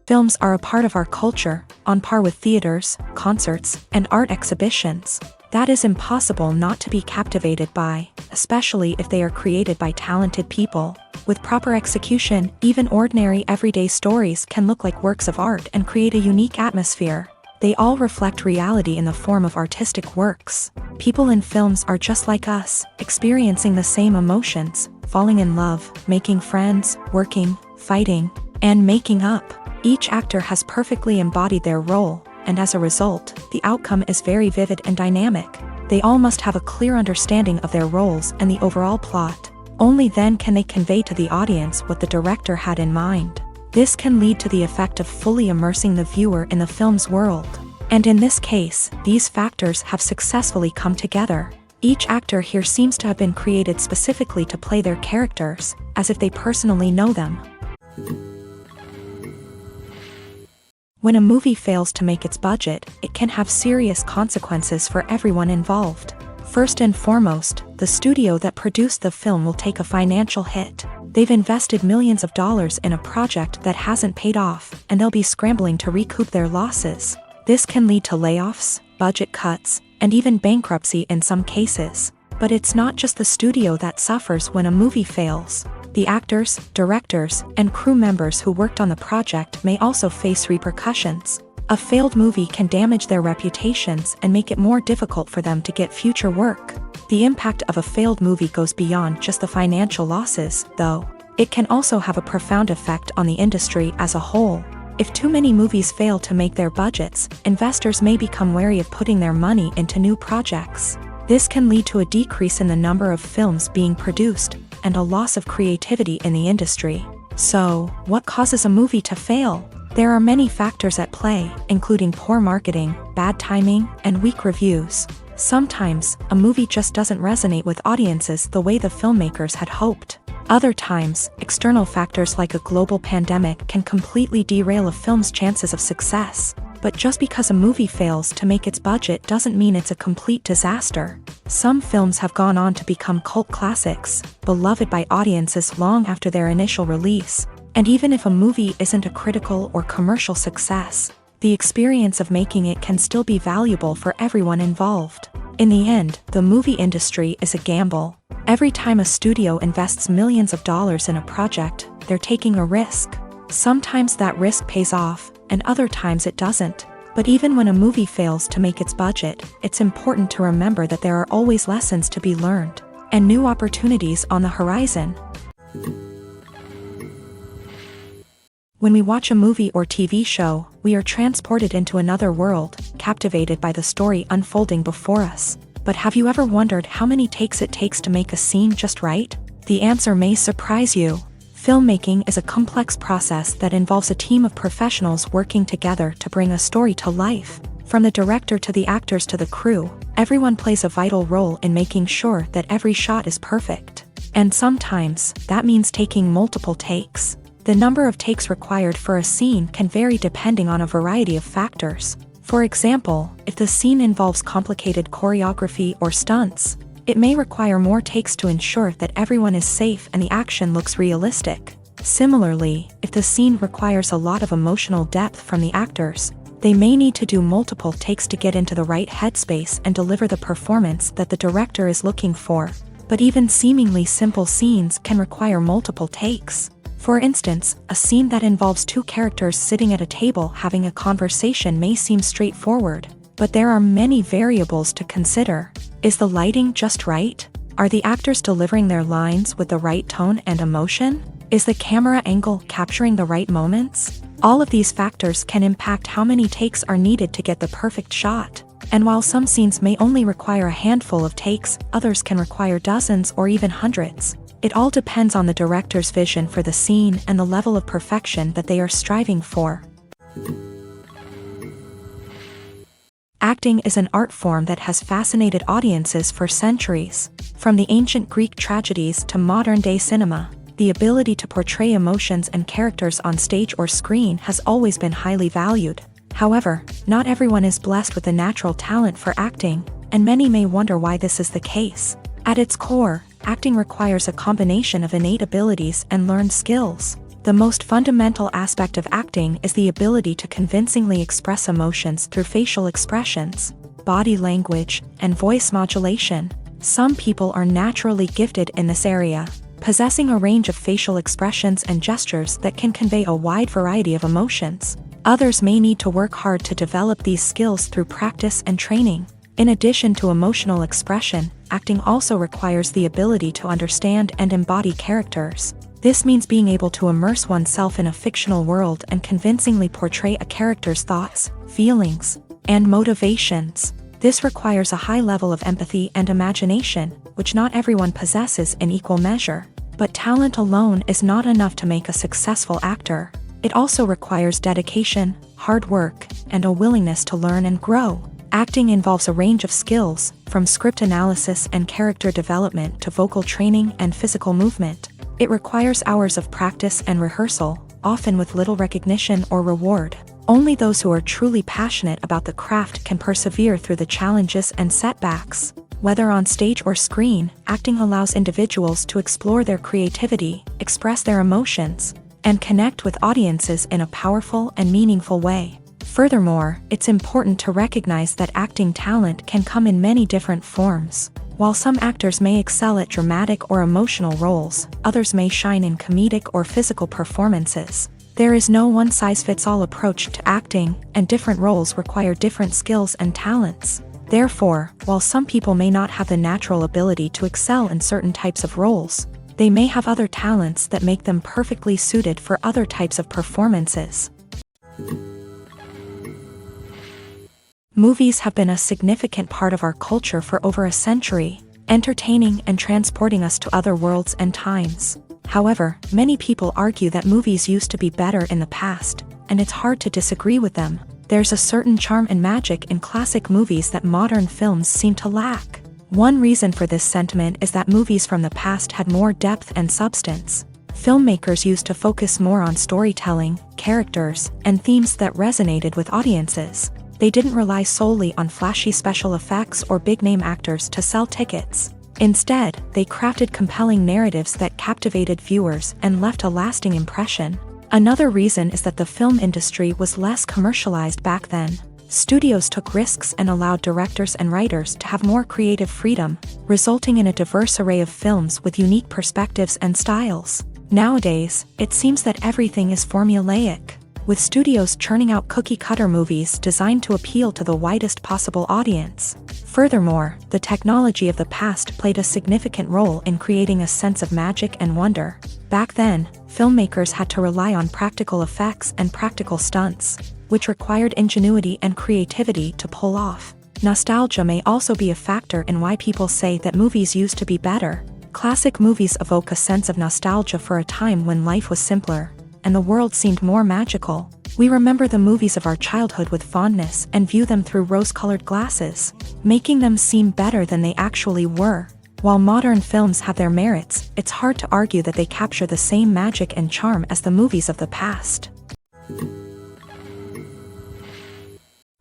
Films are a part of our culture, on par with theaters, concerts, and art exhibitions. That is impossible not to be captivated by, especially if they are created by talented people. With proper execution, even ordinary everyday stories can look like works of art and create a unique atmosphere. They all reflect reality in the form of artistic works. People in films are just like us, experiencing the same emotions, falling in love, making friends, working, fighting, and making up. Each actor has perfectly embodied their role, and as a result, the outcome is very vivid and dynamic. They all must have a clear understanding of their roles and the overall plot. Only then can they convey to the audience what the director had in mind. This can lead to the effect of fully immersing the viewer in the film's world. And in this case, these factors have successfully come together. Each actor here seems to have been created specifically to play their characters, as if they personally know them. When a movie fails to make its budget, it can have serious consequences for everyone involved. First and foremost, the studio that produced the film will take a financial hit. They've invested millions of dollars in a project that hasn't paid off, and they'll be scrambling to recoup their losses. This can lead to layoffs, budget cuts, and even bankruptcy in some cases. But it's not just the studio that suffers when a movie fails. The actors, directors, and crew members who worked on the project may also face repercussions. A failed movie can damage their reputations and make it more difficult for them to get future work. The impact of a failed movie goes beyond just the financial losses, though. It can also have a profound effect on the industry as a whole. If too many movies fail to make their budgets, investors may become wary of putting their money into new projects. This can lead to a decrease in the number of films being produced, and a loss of creativity in the industry. So, what causes a movie to fail? There are many factors at play, including poor marketing, bad timing, and weak reviews. Sometimes, a movie just doesn't resonate with audiences the way the filmmakers had hoped. Other times, external factors like a global pandemic can completely derail a film's chances of success. But just because a movie fails to make its budget doesn't mean it's a complete disaster. Some films have gone on to become cult classics, beloved by audiences long after their initial release. And even if a movie isn't a critical or commercial success, the experience of making it can still be valuable for everyone involved. In the end, the movie industry is a gamble. Every time a studio invests millions of dollars in a project, they're taking a risk. Sometimes that risk pays off, and other times it doesn't. But even when a movie fails to make its budget, it's important to remember that there are always lessons to be learned, and new opportunities on the horizon. When we watch a movie or TV show, we are transported into another world, captivated by the story unfolding before us. But have you ever wondered how many takes it takes to make a scene just right? The answer may surprise you. Filmmaking is a complex process that involves a team of professionals working together to bring a story to life. From the director to the actors to the crew, everyone plays a vital role in making sure that every shot is perfect. And sometimes, that means taking multiple takes. The number of takes required for a scene can vary depending on a variety of factors. For example, if the scene involves complicated choreography or stunts, it may require more takes to ensure that everyone is safe and the action looks realistic. Similarly, if the scene requires a lot of emotional depth from the actors, they may need to do multiple takes to get into the right headspace and deliver the performance that the director is looking for. But even seemingly simple scenes can require multiple takes. For instance, a scene that involves two characters sitting at a table having a conversation may seem straightforward, but there are many variables to consider. Is the lighting just right? Are the actors delivering their lines with the right tone and emotion? Is the camera angle capturing the right moments? All of these factors can impact how many takes are needed to get the perfect shot. And while some scenes may only require a handful of takes, others can require dozens or even hundreds. It all depends on the director's vision for the scene and the level of perfection that they are striving for. Acting is an art form that has fascinated audiences for centuries. From the ancient Greek tragedies to modern-day cinema, the ability to portray emotions and characters on stage or screen has always been highly valued. However, not everyone is blessed with a natural talent for acting, and many may wonder why this is the case. At its core, acting requires a combination of innate abilities and learned skills. The most fundamental aspect of acting is the ability to convincingly express emotions through facial expressions, body language, and voice modulation. Some people are naturally gifted in this area, possessing a range of facial expressions and gestures that can convey a wide variety of emotions. Others may need to work hard to develop these skills through practice and training. In addition to emotional expression, acting also requires the ability to understand and embody characters. This means being able to immerse oneself in a fictional world and convincingly portray a character's thoughts, feelings, and motivations. This requires a high level of empathy and imagination, which not everyone possesses in equal measure. But talent alone is not enough to make a successful actor. It also requires dedication, hard work, and a willingness to learn and grow. Acting involves a range of skills, from script analysis and character development to vocal training and physical movement. It requires hours of practice and rehearsal, often with little recognition or reward. Only those who are truly passionate about the craft can persevere through the challenges and setbacks. Whether on stage or screen, acting allows individuals to explore their creativity, express their emotions, and connect with audiences in a powerful and meaningful way. Furthermore, it's important to recognize that acting talent can come in many different forms. While some actors may excel at dramatic or emotional roles, others may shine in comedic or physical performances. There is no one-size-fits-all approach to acting, and different roles require different skills and talents. Therefore, while some people may not have the natural ability to excel in certain types of roles, they may have other talents that make them perfectly suited for other types of performances. Movies have been a significant part of our culture for over a century, entertaining and transporting us to other worlds and times. However, many people argue that movies used to be better in the past, and it's hard to disagree with them. There's a certain charm and magic in classic movies that modern films seem to lack. One reason for this sentiment is that movies from the past had more depth and substance. Filmmakers used to focus more on storytelling, characters, and themes that resonated with audiences. They didn't rely solely on flashy special effects or big-name actors to sell tickets. Instead, they crafted compelling narratives that captivated viewers and left a lasting impression. Another reason is that the film industry was less commercialized back then. Studios took risks and allowed directors and writers to have more creative freedom, resulting in a diverse array of films with unique perspectives and styles. Nowadays, it seems that everything is formulaic, with studios churning out cookie-cutter movies designed to appeal to the widest possible audience. Furthermore, the technology of the past played a significant role in creating a sense of magic and wonder. Back then, filmmakers had to rely on practical effects and practical stunts, which required ingenuity and creativity to pull off. Nostalgia may also be a factor in why people say that movies used to be better. Classic movies evoke a sense of nostalgia for a time when life was simpler, and the world seemed more magical. We remember the movies of our childhood with fondness and view them through rose-colored glasses, making them seem better than they actually were. While modern films have their merits, it's hard to argue that they capture the same magic and charm as the movies of the past.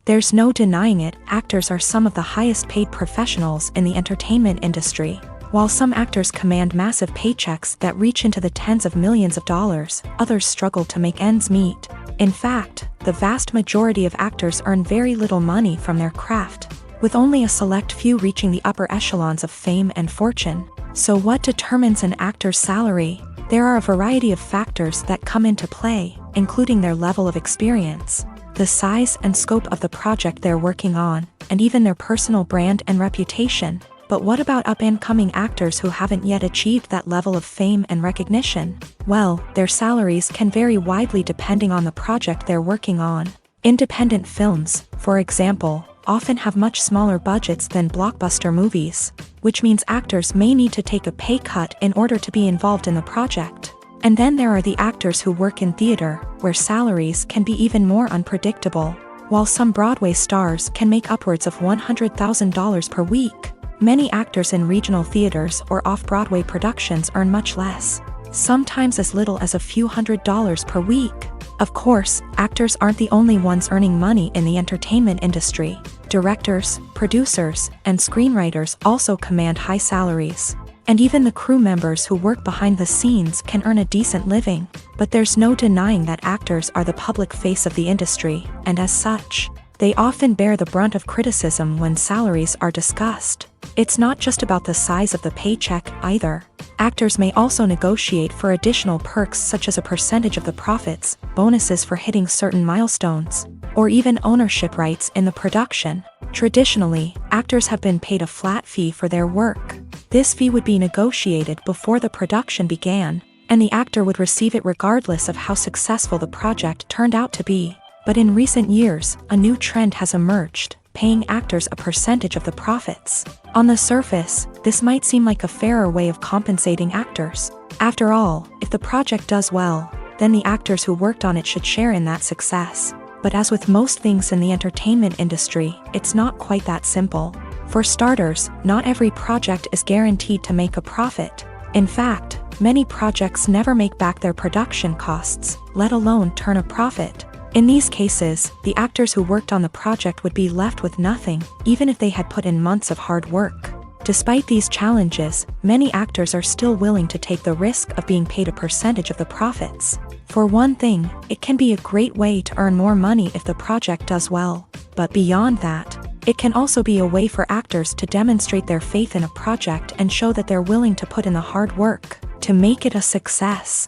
There's no denying it, actors are some of the highest-paid professionals in the entertainment industry. While some actors command massive paychecks that reach into the tens of millions of dollars, others struggle to make ends meet. In fact, the vast majority of actors earn very little money from their craft, with only a select few reaching the upper echelons of fame and fortune. So what determines an actor's salary? There are a variety of factors that come into play, including their level of experience, the size and scope of the project they're working on, and even their personal brand and reputation. But what about up-and-coming actors who haven't yet achieved that level of fame and recognition? Well, their salaries can vary widely depending on the project they're working on. Independent films, for example, often have much smaller budgets than blockbuster movies, which means actors may need to take a pay cut in order to be involved in the project. And then there are the actors who work in theater, where salaries can be even more unpredictable. While some Broadway stars can make upwards of $100,000 per week, many actors in regional theaters or off-Broadway productions earn much less, sometimes as little as a few $100s per week. Of course, actors aren't the only ones earning money in the entertainment industry. Directors, producers, and screenwriters also command high salaries. And even the crew members who work behind the scenes can earn a decent living. But there's no denying that actors are the public face of the industry, and as such, they often bear the brunt of criticism when salaries are discussed. It's not just about the size of the paycheck, either. Actors may also negotiate for additional perks such as a percentage of the profits, bonuses for hitting certain milestones, or even ownership rights in the production. Traditionally, actors have been paid a flat fee for their work. This fee would be negotiated before the production began, and the actor would receive it regardless of how successful the project turned out to be. But in recent years, a new trend has emerged, paying actors a percentage of the profits. On the surface, this might seem like a fairer way of compensating actors. After all, if the project does well, then the actors who worked on it should share in that success. But as with most things in the entertainment industry, it's not quite that simple. For starters, not every project is guaranteed to make a profit. In fact, many projects never make back their production costs, let alone turn a profit. In these cases, the actors who worked on the project would be left with nothing, even if they had put in months of hard work. Despite these challenges, many actors are still willing to take the risk of being paid a percentage of the profits. For one thing, it can be a great way to earn more money if the project does well. But beyond that, it can also be a way for actors to demonstrate their faith in a project and show that they're willing to put in the hard work to make it a success.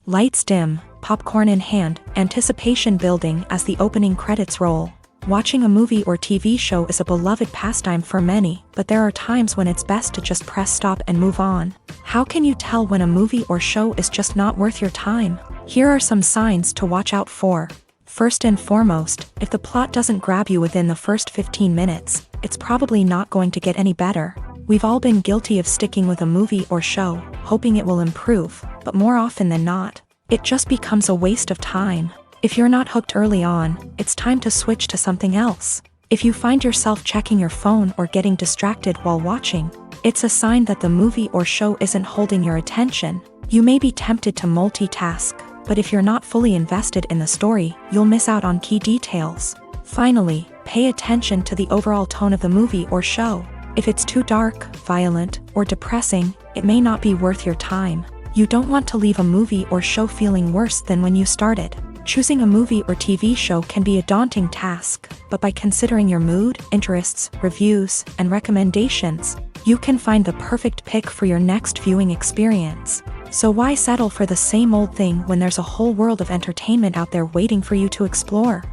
Lights dim, popcorn in hand, anticipation building as the opening credits roll. Watching a movie or TV show is a beloved pastime for many, but there are times when it's best to just press stop and move on. How can you tell when a movie or show is just not worth your time? Here are some signs to watch out for. First and foremost, if the plot doesn't grab you within the first 15 minutes, it's probably not going to get any better. We've all been guilty of sticking with a movie or show, hoping it will improve, but more often than not, it just becomes a waste of time. If you're not hooked early on, it's time to switch to something else. If you find yourself checking your phone or getting distracted while watching, it's a sign that the movie or show isn't holding your attention. You may be tempted to multitask, but if you're not fully invested in the story, you'll miss out on key details. Finally, pay attention to the overall tone of the movie or show. If it's too dark, violent, or depressing, it may not be worth your time. You don't want to leave a movie or show feeling worse than when you started. Choosing a movie or TV show can be a daunting task, but by considering your mood, interests, reviews, and recommendations, you can find the perfect pick for your next viewing experience. So why settle for the same old thing when there's a whole world of entertainment out there waiting for you to explore?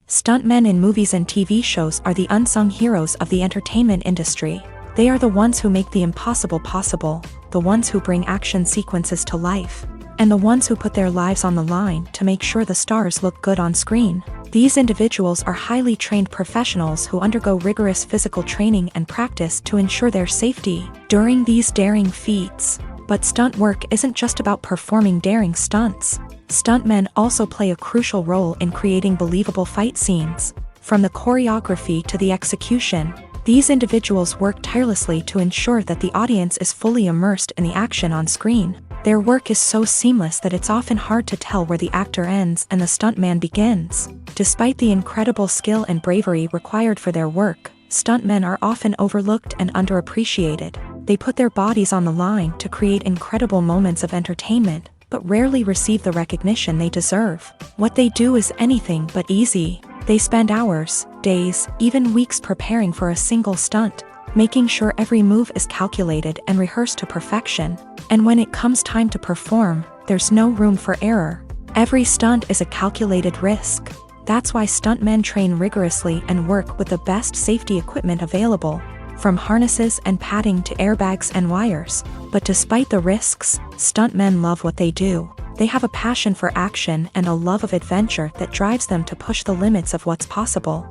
Stuntmen in movies and TV shows are the unsung heroes of the entertainment industry. They are the ones who make the impossible possible, the ones who bring action sequences to life, and the ones who put their lives on the line to make sure the stars look good on screen. These individuals are highly trained professionals who undergo rigorous physical training and practice to ensure their safety during these daring feats. But stunt work isn't just about performing daring stunts. Stuntmen also play a crucial role in creating believable fight scenes. From the choreography to the execution, these individuals work tirelessly to ensure that the audience is fully immersed in the action on screen. Their work is so seamless that it's often hard to tell where the actor ends and the stuntman begins. Despite the incredible skill and bravery required for their work, stuntmen are often overlooked and underappreciated. They put their bodies on the line to create incredible moments of entertainment, but rarely receive the recognition they deserve. What they do is anything but easy. They spend hours, days, even weeks preparing for a single stunt, making sure every move is calculated and rehearsed to perfection. And when it comes time to perform, there's no room for error. Every stunt is a calculated risk. That's why stuntmen train rigorously and work with the best safety equipment available, from harnesses and padding to airbags and wires. But despite the risks, stuntmen love what they do. They have a passion for action and a love of adventure that drives them to push the limits of what's possible.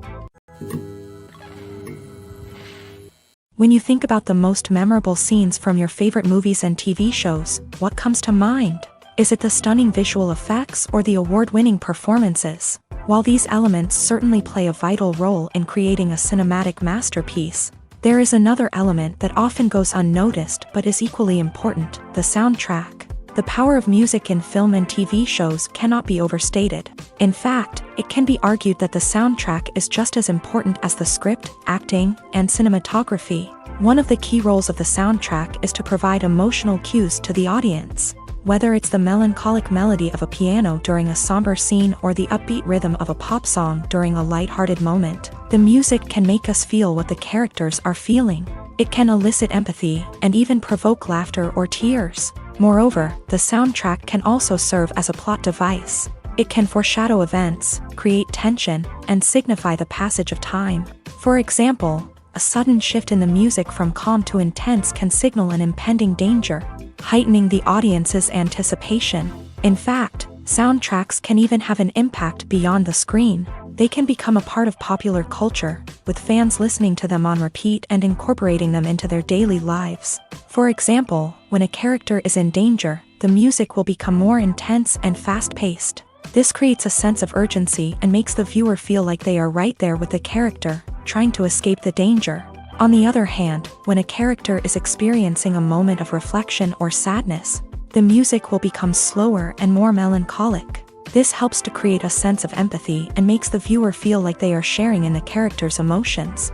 When you think about the most memorable scenes from your favorite movies and TV shows, what comes to mind? Is it the stunning visual effects or the award-winning performances? While these elements certainly play a vital role in creating a cinematic masterpiece, there is another element that often goes unnoticed but is equally important: the soundtrack. The power of music in film and TV shows cannot be overstated. In fact, it can be argued that the soundtrack is just as important as the script, acting, and cinematography. One of the key roles of the soundtrack is to provide emotional cues to the audience. Whether it's the melancholic melody of a piano during a somber scene or the upbeat rhythm of a pop song during a lighthearted moment, the music can make us feel what the characters are feeling. It can elicit empathy and even provoke laughter or tears. Moreover, the soundtrack can also serve as a plot device. It can foreshadow events, create tension, and signify the passage of time. For example, a sudden shift in the music from calm to intense can signal an impending danger, heightening the audience's anticipation. In fact, soundtracks can even have an impact beyond the screen. They can become a part of popular culture, with fans listening to them on repeat and incorporating them into their daily lives. For example, when a character is in danger, the music will become more intense and fast-paced. This creates a sense of urgency and makes the viewer feel like they are right there with the character, trying to escape the danger. On the other hand, when a character is experiencing a moment of reflection or sadness, the music will become slower and more melancholic. This helps to create a sense of empathy and makes the viewer feel like they are sharing in the character's emotions.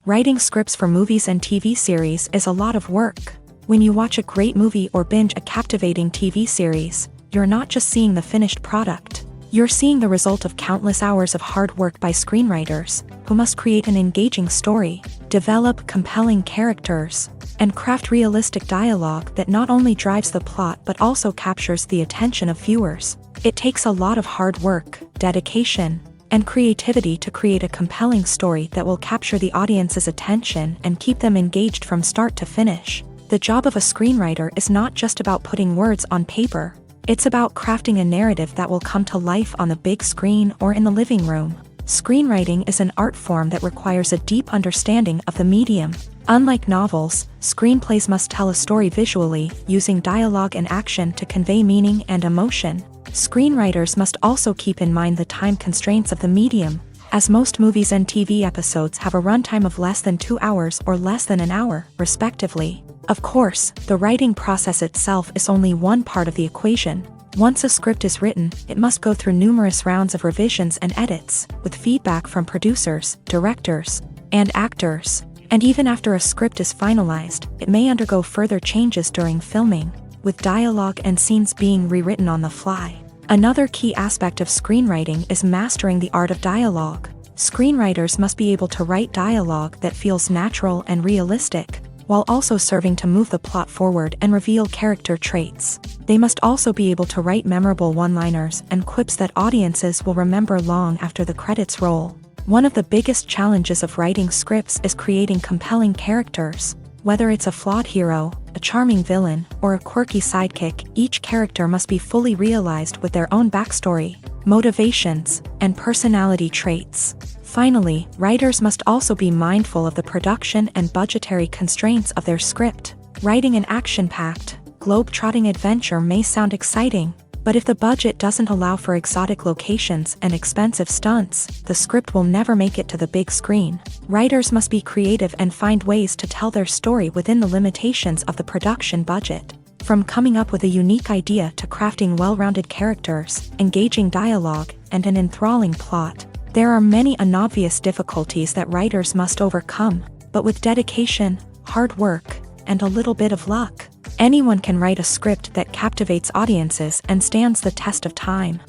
Writing scripts for movies and TV series is a lot of work. When you watch a great movie or binge a captivating TV series, you're not just seeing the finished product. You're seeing the result of countless hours of hard work by screenwriters, who must create an engaging story, develop compelling characters, and craft realistic dialogue that not only drives the plot but also captures the attention of viewers. It takes a lot of hard work, dedication, and creativity to create a compelling story that will capture the audience's attention and keep them engaged from start to finish. The job of a screenwriter is not just about putting words on paper. It's about crafting a narrative that will come to life on the big screen or in the living room. Screenwriting is an art form that requires a deep understanding of the medium. Unlike novels, screenplays must tell a story visually, using dialogue and action to convey meaning and emotion. Screenwriters must also keep in mind the time constraints of the medium, as most movies and TV episodes have a runtime of less than 2 hours or less than an hour, respectively. Of course, the writing process itself is only one part of the equation. Once a script is written, it must go through numerous rounds of revisions and edits, with feedback from producers, directors, and actors. And even after a script is finalized, it may undergo further changes during filming, with dialogue and scenes being rewritten on the fly. Another key aspect of screenwriting is mastering the art of dialogue. Screenwriters must be able to write dialogue that feels natural and realistic, while also serving to move the plot forward and reveal character traits. They must also be able to write memorable one-liners and quips that audiences will remember long after the credits roll. One of the biggest challenges of writing scripts is creating compelling characters. Whether it's a flawed hero, a charming villain, or a quirky sidekick, each character must be fully realized with their own backstory, motivations, and personality traits. Finally, writers must also be mindful of the production and budgetary constraints of their script. Writing an action-packed, globe-trotting adventure may sound exciting, but if the budget doesn't allow for exotic locations and expensive stunts, the script will never make it to the big screen. Writers must be creative and find ways to tell their story within the limitations of the production budget. From coming up with a unique idea to crafting well-rounded characters, engaging dialogue, and an enthralling plot, there are many unobvious difficulties that writers must overcome, but with dedication, hard work, and a little bit of luck, anyone can write a script that captivates audiences and stands the test of time.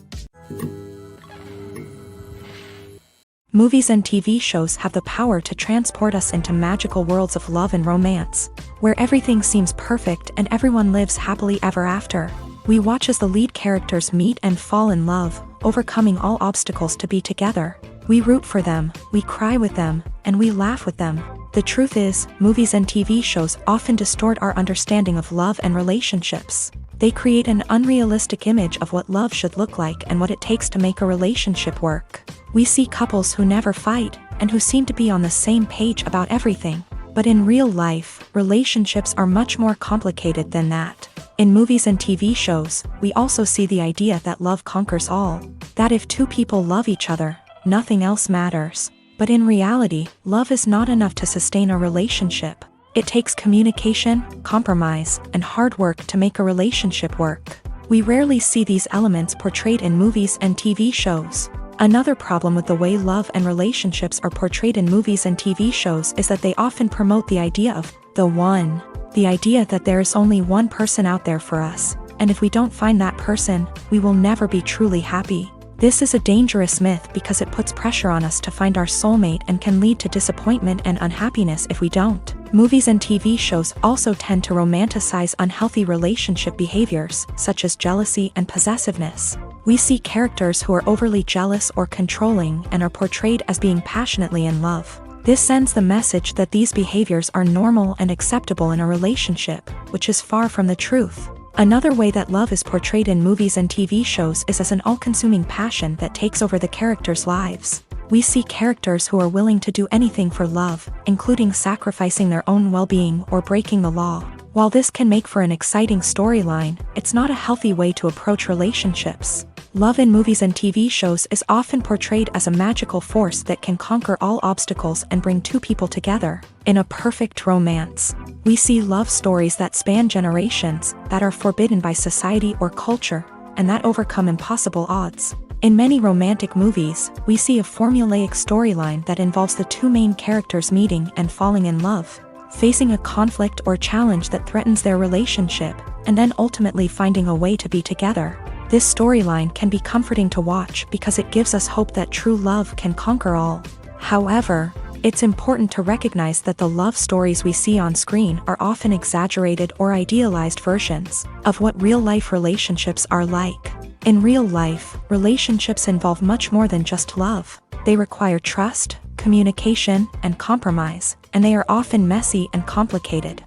Movies and TV shows have the power to transport us into magical worlds of love and romance, where everything seems perfect and everyone lives happily ever after. We watch as the lead characters meet and fall in love, overcoming all obstacles to be together. We root for them, we cry with them, and we laugh with them. The truth is, movies and TV shows often distort our understanding of love and relationships. They create an unrealistic image of what love should look like and what it takes to make a relationship work. We see couples who never fight, and who seem to be on the same page about everything. But in real life, relationships are much more complicated than that. In movies and TV shows, we also see the idea that love conquers all. That if two people love each other, nothing else matters. But in reality, love is not enough to sustain a relationship. It takes communication, compromise, and hard work to make a relationship work. We rarely see these elements portrayed in movies and TV shows. Another problem with the way love and relationships are portrayed in movies and TV shows is that they often promote the idea of the one. The idea that there is only one person out there for us, and if we don't find that person, we will never be truly happy. This is a dangerous myth because it puts pressure on us to find our soulmate and can lead to disappointment and unhappiness if we don't. Movies and TV shows also tend to romanticize unhealthy relationship behaviors, such as jealousy and possessiveness. We see characters who are overly jealous or controlling and are portrayed as being passionately in love. This sends the message that these behaviors are normal and acceptable in a relationship, which is far from the truth. Another way that love is portrayed in movies and TV shows is as an all-consuming passion that takes over the characters' lives. We see characters who are willing to do anything for love, including sacrificing their own well-being or breaking the law. While this can make for an exciting storyline, it's not a healthy way to approach relationships. Love in movies and TV shows is often portrayed as a magical force that can conquer all obstacles and bring two people together. In a perfect romance, we see love stories that span generations, that are forbidden by society or culture, and that overcome impossible odds. In many romantic movies, we see a formulaic storyline that involves the two main characters meeting and falling in love, facing a conflict or challenge that threatens their relationship, and then ultimately finding a way to be together. This storyline can be comforting to watch because it gives us hope that true love can conquer all. However, it's important to recognize that the love stories we see on screen are often exaggerated or idealized versions of what real-life relationships are like. In real life, relationships involve much more than just love. They require trust, communication, and compromise, and they are often messy and complicated.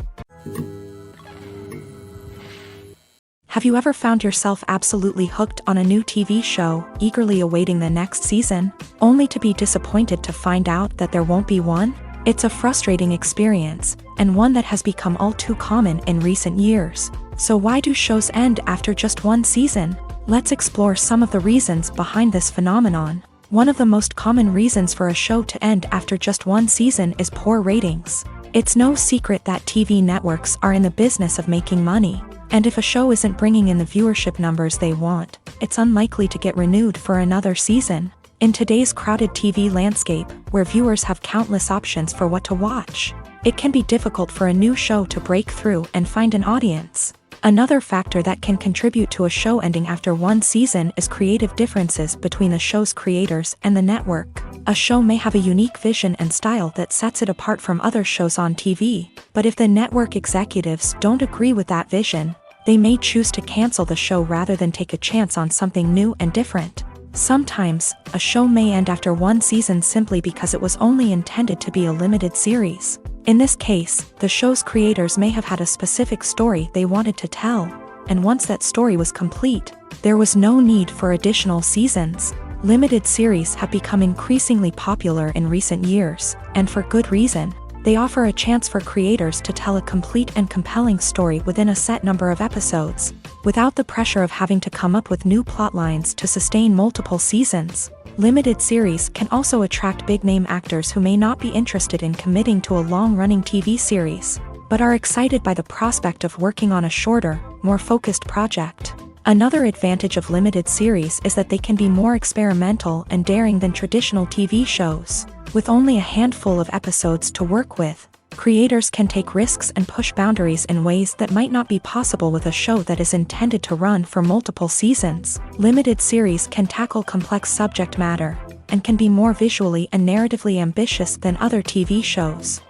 Have you ever found yourself absolutely hooked on a new TV show, eagerly awaiting the next season, only to be disappointed to find out that there won't be one? It's a frustrating experience, and one that has become all too common in recent years. So why do shows end after just one season? Let's explore some of the reasons behind this phenomenon. One of the most common reasons for a show to end after just one season is poor ratings. It's no secret that TV networks are in the business of making money. And if a show isn't bringing in the viewership numbers they want, it's unlikely to get renewed for another season. In today's crowded TV landscape, where viewers have countless options for what to watch, it can be difficult for a new show to break through and find an audience. Another factor that can contribute to a show ending after one season is creative differences between the show's creators and the network. A show may have a unique vision and style that sets it apart from other shows on TV, but if the network executives don't agree with that vision, they may choose to cancel the show rather than take a chance on something new and different. Sometimes, a show may end after one season simply because it was only intended to be a limited series. In this case, the show's creators may have had a specific story they wanted to tell, and once that story was complete, there was no need for additional seasons. Limited series have become increasingly popular in recent years, and for good reason. They offer a chance for creators to tell a complete and compelling story within a set number of episodes, without the pressure of having to come up with new plot lines to sustain multiple seasons. Limited series can also attract big-name actors who may not be interested in committing to a long-running TV series, but are excited by the prospect of working on a shorter, more focused project. Another advantage of limited series is that they can be more experimental and daring than traditional TV shows. With only a handful of episodes to work with, creators can take risks and push boundaries in ways that might not be possible with a show that is intended to run for multiple seasons. Limited series can tackle complex subject matter, and can be more visually and narratively ambitious than other TV shows.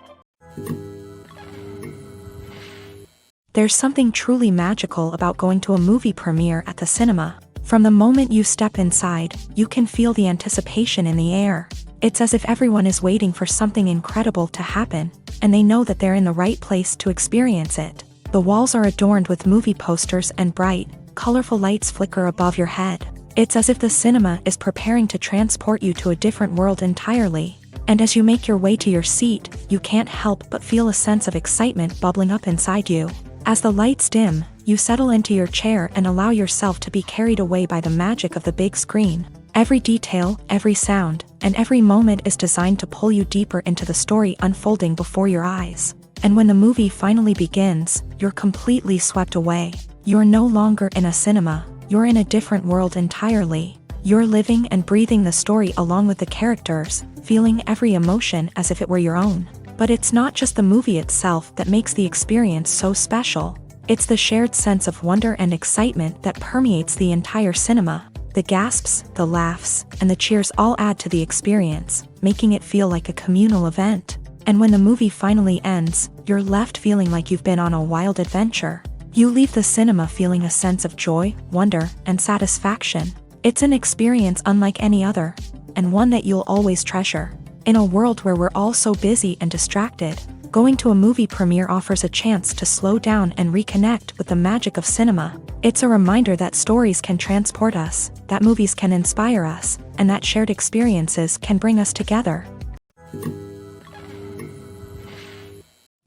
There's something truly magical about going to a movie premiere at the cinema. From the moment you step inside, you can feel the anticipation in the air. It's as if everyone is waiting for something incredible to happen, and they know that they're in the right place to experience it. The walls are adorned with movie posters and bright, colorful lights flicker above your head. It's as if the cinema is preparing to transport you to a different world entirely. And as you make your way to your seat, you can't help but feel a sense of excitement bubbling up inside you. As the lights dim, you settle into your chair and allow yourself to be carried away by the magic of the big screen. Every detail, every sound, and every moment is designed to pull you deeper into the story unfolding before your eyes. And when the movie finally begins, you're completely swept away. You're no longer in a cinema, you're in a different world entirely. You're living and breathing the story along with the characters, feeling every emotion as if it were your own. But it's not just the movie itself that makes the experience so special. It's the shared sense of wonder and excitement that permeates the entire cinema. The gasps, the laughs, and the cheers all add to the experience, making it feel like a communal event. And when the movie finally ends, you're left feeling like you've been on a wild adventure. You leave the cinema feeling a sense of joy, wonder, and satisfaction. It's an experience unlike any other, and one that you'll always treasure. In a world where we're all so busy and distracted, going to a movie premiere offers a chance to slow down and reconnect with the magic of cinema. It's a reminder that stories can transport us, that movies can inspire us, and that shared experiences can bring us together.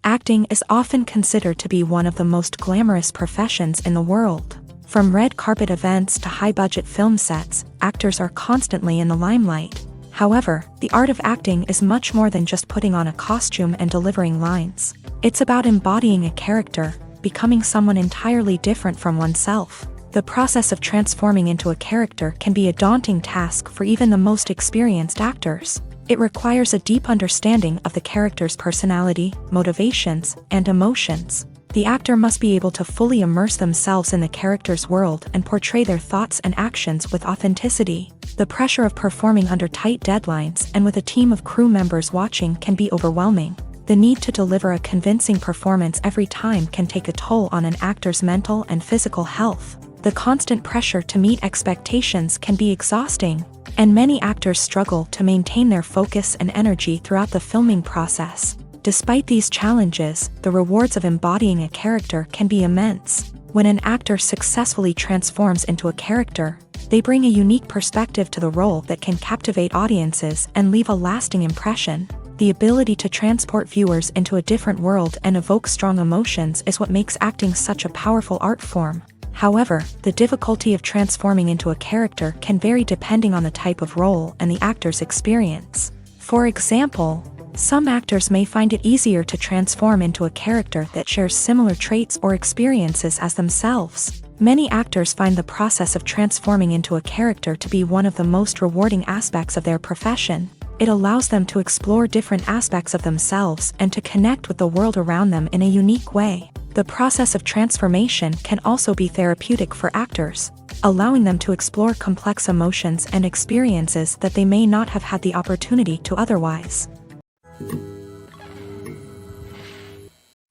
Acting is often considered to be one of the most glamorous professions in the world. From red carpet events to high-budget film sets, actors are constantly in the limelight. However, the art of acting is much more than just putting on a costume and delivering lines. It's about embodying a character, becoming someone entirely different from oneself. The process of transforming into a character can be a daunting task for even the most experienced actors. It requires a deep understanding of the character's personality, motivations, and emotions. The actor must be able to fully immerse themselves in the character's world and portray their thoughts and actions with authenticity. The pressure of performing under tight deadlines and with a team of crew members watching can be overwhelming. The need to deliver a convincing performance every time can take a toll on an actor's mental and physical health. The constant pressure to meet expectations can be exhausting, and many actors struggle to maintain their focus and energy throughout the filming process. Despite these challenges, the rewards of embodying a character can be immense. When an actor successfully transforms into a character, they bring a unique perspective to the role that can captivate audiences and leave a lasting impression. The ability to transport viewers into a different world and evoke strong emotions is what makes acting such a powerful art form. However, the difficulty of transforming into a character can vary depending on the type of role and the actor's experience. For example, some actors may find it easier to transform into a character that shares similar traits or experiences as themselves. Many actors find the process of transforming into a character to be one of the most rewarding aspects of their profession. It allows them to explore different aspects of themselves and to connect with the world around them in a unique way. The process of transformation can also be therapeutic for actors, allowing them to explore complex emotions and experiences that they may not have had the opportunity to otherwise.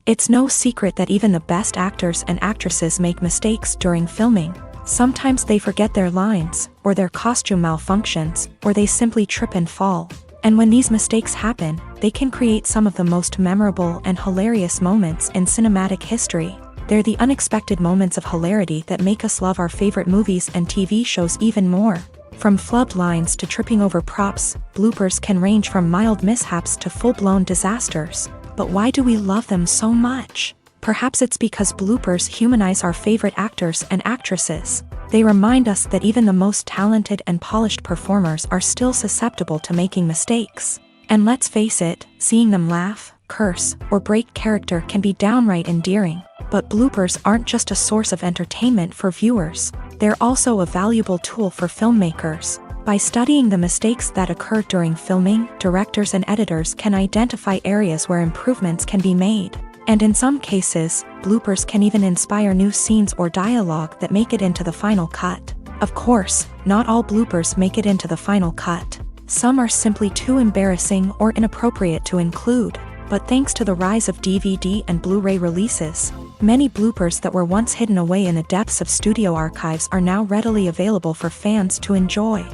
It's no secret that even the best actors and actresses make mistakes during filming. Sometimes they forget their lines, or their costume malfunctions, or they simply trip and fall. And when these mistakes happen, they can create some of the most memorable and hilarious moments in cinematic history. They're the unexpected moments of hilarity that make us love our favorite movies and TV shows even more. From flubbed lines to tripping over props, bloopers can range from mild mishaps to full-blown disasters. But why do we love them so much? Perhaps it's because bloopers humanize our favorite actors and actresses. They remind us that even the most talented and polished performers are still susceptible to making mistakes. And let's face it, seeing them laugh, curse, or break character can be downright endearing. But bloopers aren't just a source of entertainment for viewers. They're also a valuable tool for filmmakers. By studying the mistakes that occur during filming, directors and editors can identify areas where improvements can be made. And in some cases, bloopers can even inspire new scenes or dialogue that make it into the final cut. Of course, not all bloopers make it into the final cut. Some are simply too embarrassing or inappropriate to include. But thanks to the rise of DVD and Blu-ray releases, many bloopers that were once hidden away in the depths of studio archives are now readily available for fans to enjoy.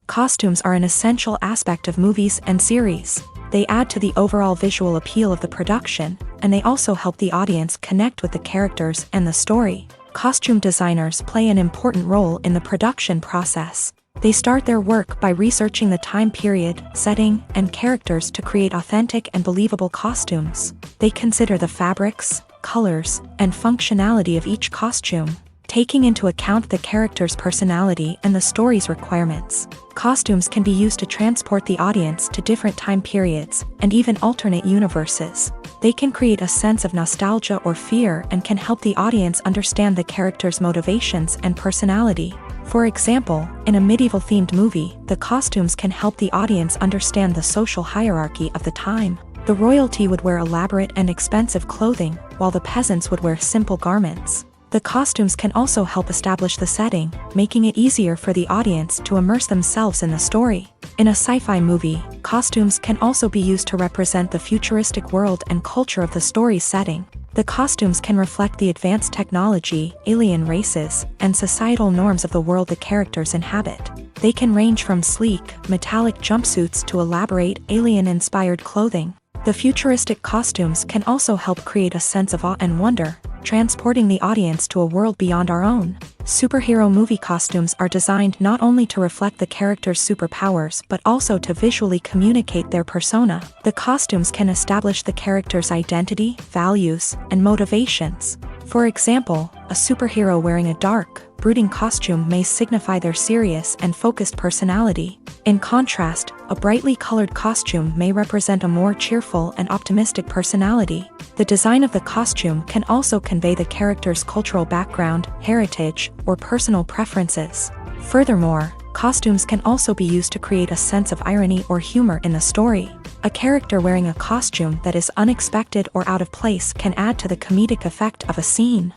Costumes are an essential aspect of movies and series. They add to the overall visual appeal of the production, and they also help the audience connect with the characters and the story. Costume designers play an important role in the production process. They start their work by researching the time period, setting, and characters to create authentic and believable costumes. They consider the fabrics, colors, and functionality of each costume, taking into account the character's personality and the story's requirements. Costumes can be used to transport the audience to different time periods and even alternate universes. They can create a sense of nostalgia or fear and can help the audience understand the character's motivations and personality. For example, in a medieval-themed movie, the costumes can help the audience understand the social hierarchy of the time. The royalty would wear elaborate and expensive clothing, while the peasants would wear simple garments. The costumes can also help establish the setting, making it easier for the audience to immerse themselves in the story. In a sci-fi movie, costumes can also be used to represent the futuristic world and culture of the story's setting. The costumes can reflect the advanced technology, alien races, and societal norms of the world the characters inhabit. They can range from sleek, metallic jumpsuits to elaborate, alien-inspired clothing. The futuristic costumes can also help create a sense of awe and wonder, transporting the audience to a world beyond our own. Superhero movie costumes are designed not only to reflect the character's superpowers but also to visually communicate their persona. The costumes can establish the character's identity, values, and motivations. For example, a superhero wearing a dark, brooding costume may signify their serious and focused personality. In contrast, a brightly colored costume may represent a more cheerful and optimistic personality. The design of the costume can also convey the character's cultural background, heritage, or personal preferences. Furthermore, costumes can also be used to create a sense of irony or humor in the story. A character wearing a costume that is unexpected or out of place can add to the comedic effect of a scene.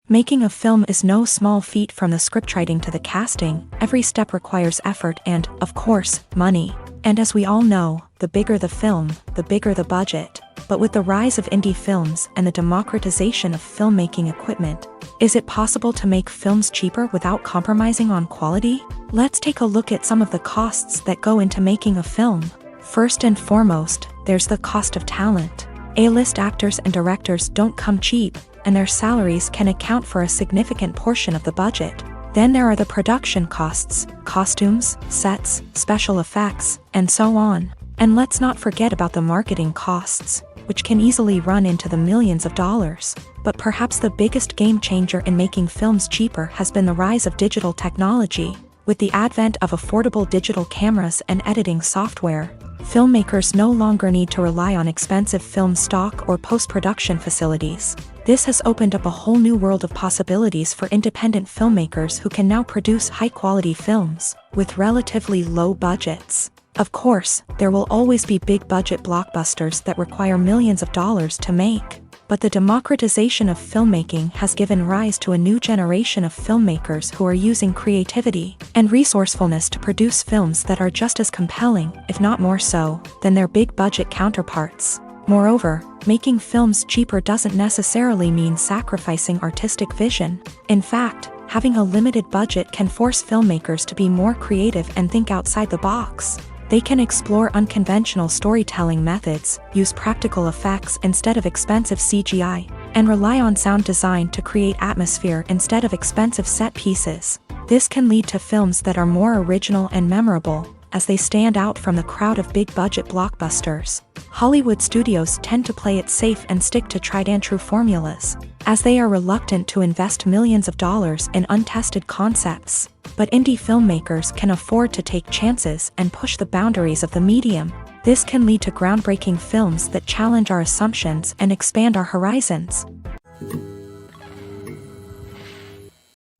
Making a film is no small feat. From the scriptwriting to the casting, every step requires effort and, of course, money. And as we all know, the bigger the film, the bigger the budget. But with the rise of indie films and the democratization of filmmaking equipment, is it possible to make films cheaper without compromising on quality? Let's take a look at some of the costs that go into making a film. First and foremost, there's the cost of talent. A-list actors and directors don't come cheap, and their salaries can account for a significant portion of the budget. Then there are the production costs, costumes, sets, special effects, and so on. And let's not forget about the marketing costs, which can easily run into the millions of dollars. But perhaps the biggest game changer in making films cheaper has been the rise of digital technology. With the advent of affordable digital cameras and editing software, filmmakers no longer need to rely on expensive film stock or post-production facilities. This has opened up a whole new world of possibilities for independent filmmakers who can now produce high-quality films with relatively low budgets. Of course, there will always be big-budget blockbusters that require millions of dollars to make. But the democratization of filmmaking has given rise to a new generation of filmmakers who are using creativity and resourcefulness to produce films that are just as compelling, if not more so, than their big-budget counterparts. Moreover, making films cheaper doesn't necessarily mean sacrificing artistic vision. In fact, having a limited budget can force filmmakers to be more creative and think outside the box. They can explore unconventional storytelling methods, use practical effects instead of expensive CGI, and rely on sound design to create atmosphere instead of expensive set pieces. This can lead to films that are more original and memorable, as they stand out from the crowd of big-budget blockbusters. Hollywood studios tend to play it safe and stick to tried-and-true formulas, as they are reluctant to invest millions of dollars in untested concepts. But indie filmmakers can afford to take chances and push the boundaries of the medium. This can lead to groundbreaking films that challenge our assumptions and expand our horizons.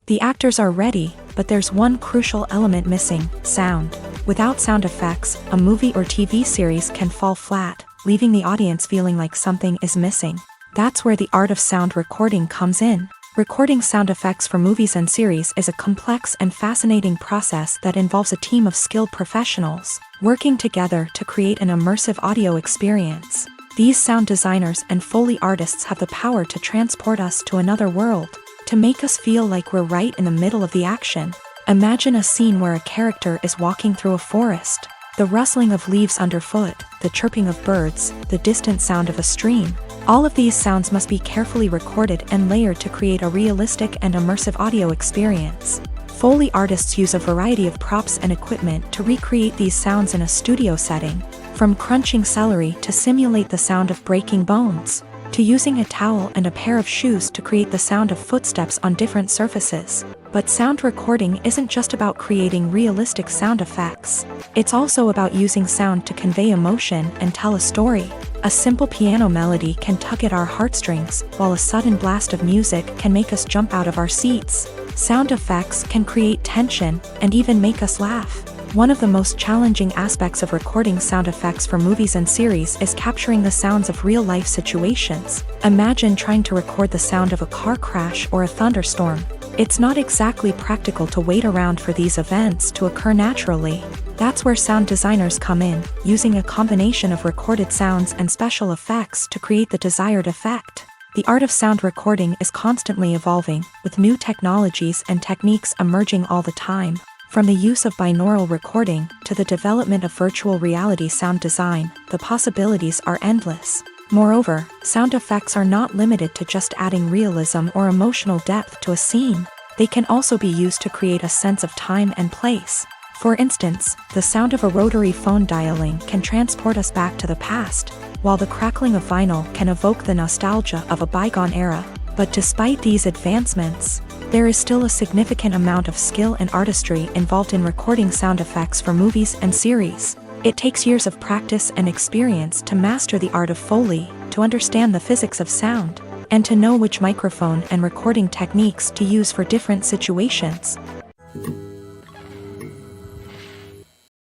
The actors are ready, but there's one crucial element missing: sound. Without sound effects, a movie or TV series can fall flat, leaving the audience feeling like something is missing. That's where the art of sound recording comes in. Recording sound effects for movies and series is a complex and fascinating process that involves a team of skilled professionals working together to create an immersive audio experience. These sound designers and Foley artists have the power to transport us to another world, to make us feel like we're right in the middle of the action. Imagine a scene where a character is walking through a forest. The rustling of leaves underfoot, the chirping of birds, the distant sound of a stream. All of these sounds must be carefully recorded and layered to create a realistic and immersive audio experience. Foley artists use a variety of props and equipment to recreate these sounds in a studio setting, from crunching celery to simulate the sound of breaking bones. to using a towel and a pair of shoes to create the sound of footsteps on different surfaces. But sound recording isn't just about creating realistic sound effects. It's also about using sound to convey emotion and tell a story. A simple piano melody can tug at our heartstrings, while a sudden blast of music can make us jump out of our seats. Sound effects can create tension and even make us laugh. One of the most challenging aspects of recording sound effects for movies and series is capturing the sounds of real-life situations. Imagine trying to record the sound of a car crash or a thunderstorm. It's not exactly practical to wait around for these events to occur naturally. That's where sound designers come in, using a combination of recorded sounds and special effects to create the desired effect. The art of sound recording is constantly evolving, with new technologies and techniques emerging all the time. From the use of binaural recording to the development of virtual reality sound design, the possibilities are endless. Moreover, sound effects are not limited to just adding realism or emotional depth to a scene. They can also be used to create a sense of time and place. For instance, the sound of a rotary phone dialing can transport us back to the past, while the crackling of vinyl can evoke the nostalgia of a bygone era. But despite these advancements, there is still a significant amount of skill and artistry involved in recording sound effects for movies and series. It takes years of practice and experience to master the art of Foley, to understand the physics of sound, and to know which microphone and recording techniques to use for different situations.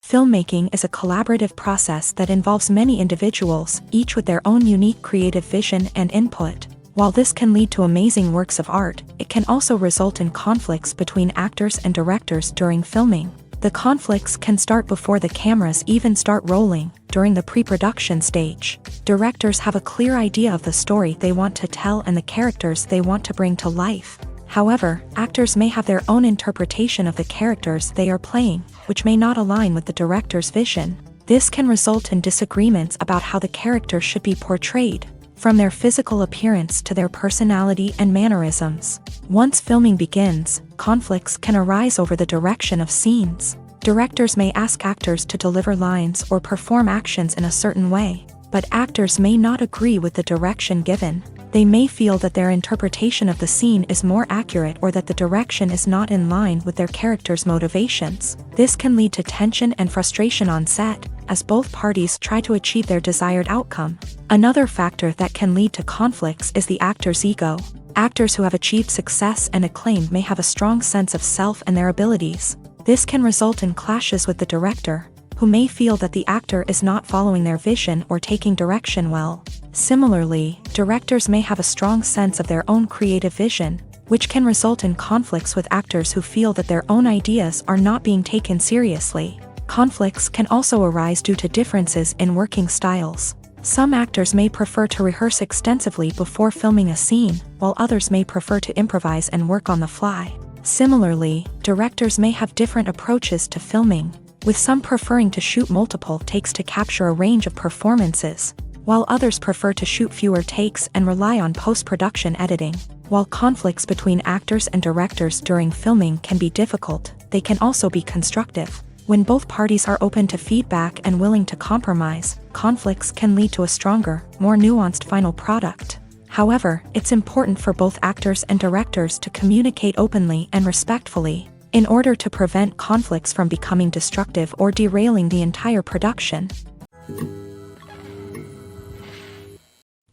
Filmmaking is a collaborative process that involves many individuals, each with their own unique creative vision and input. While this can lead to amazing works of art, it can also result in conflicts between actors and directors during filming. The conflicts can start before the cameras even start rolling, during the pre-production stage. Directors have a clear idea of the story they want to tell and the characters they want to bring to life. However, actors may have their own interpretation of the characters they are playing, which may not align with the director's vision. This can result in disagreements about how the character should be portrayed, from their physical appearance to their personality and mannerisms. Once filming begins, conflicts can arise over the direction of scenes. Directors may ask actors to deliver lines or perform actions in a certain way, but actors may not agree with the direction given. They may feel that their interpretation of the scene is more accurate or that the direction is not in line with their character's motivations. This can lead to tension and frustration on set, as both parties try to achieve their desired outcome. Another factor that can lead to conflicts is the actor's ego. Actors who have achieved success and acclaim may have a strong sense of self and their abilities. This can result in clashes with the director, who may feel that the actor is not following their vision or taking direction well. Similarly, directors may have a strong sense of their own creative vision, which can result in conflicts with actors who feel that their own ideas are not being taken seriously. Conflicts can also arise due to differences in working styles. Some actors may prefer to rehearse extensively before filming a scene, while others may prefer to improvise and work on the fly. Similarly, directors may have different approaches to filming, with some preferring to shoot multiple takes to capture a range of performances, while others prefer to shoot fewer takes and rely on post-production editing. While conflicts between actors and directors during filming can be difficult, they can also be constructive. When both parties are open to feedback and willing to compromise, conflicts can lead to a stronger, more nuanced final product. However, it's important for both actors and directors to communicate openly and respectfully, in order to prevent conflicts from becoming destructive or derailing the entire production.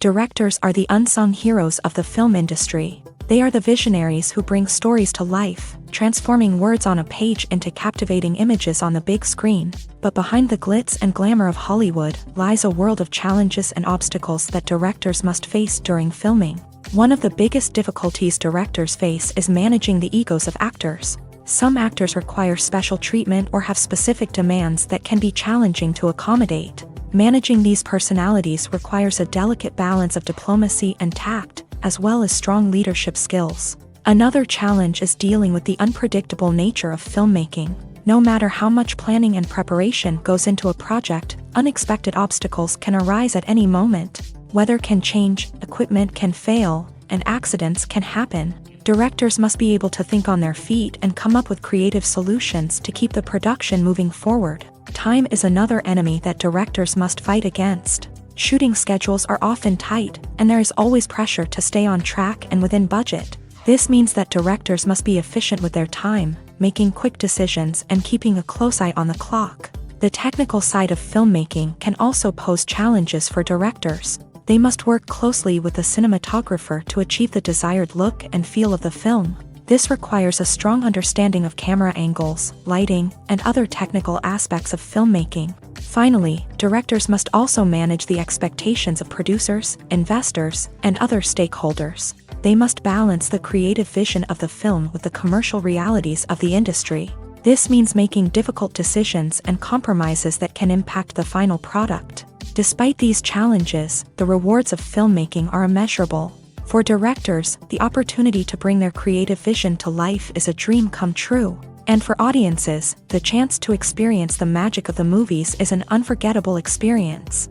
Directors are the unsung heroes of the film industry. They are the visionaries who bring stories to life, transforming words on a page into captivating images on the big screen. But behind the glitz and glamour of Hollywood lies a world of challenges and obstacles that directors must face during filming. One of the biggest difficulties directors face is managing the egos of actors. Some actors require special treatment or have specific demands that can be challenging to accommodate. Managing these personalities requires a delicate balance of diplomacy and tact, as well as strong leadership skills. Another challenge is dealing with the unpredictable nature of filmmaking. No matter how much planning and preparation goes into a project, unexpected obstacles can arise at any moment. Weather can change, equipment can fail, and accidents can happen. Directors must be able to think on their feet and come up with creative solutions to keep the production moving forward. Time is another enemy that directors must fight against. Shooting schedules are often tight, and there is always pressure to stay on track and within budget. This means that directors must be efficient with their time, making quick decisions and keeping a close eye on the clock. The technical side of filmmaking can also pose challenges for directors. They must work closely with the cinematographer to achieve the desired look and feel of the film. This requires a strong understanding of camera angles, lighting, and other technical aspects of filmmaking. Finally, directors must also manage the expectations of producers, investors, and other stakeholders. They must balance the creative vision of the film with the commercial realities of the industry. This means making difficult decisions and compromises that can impact the final product. Despite these challenges, the rewards of filmmaking are immeasurable. For directors, the opportunity to bring their creative vision to life is a dream come true. And for audiences, the chance to experience the magic of the movies is an unforgettable experience.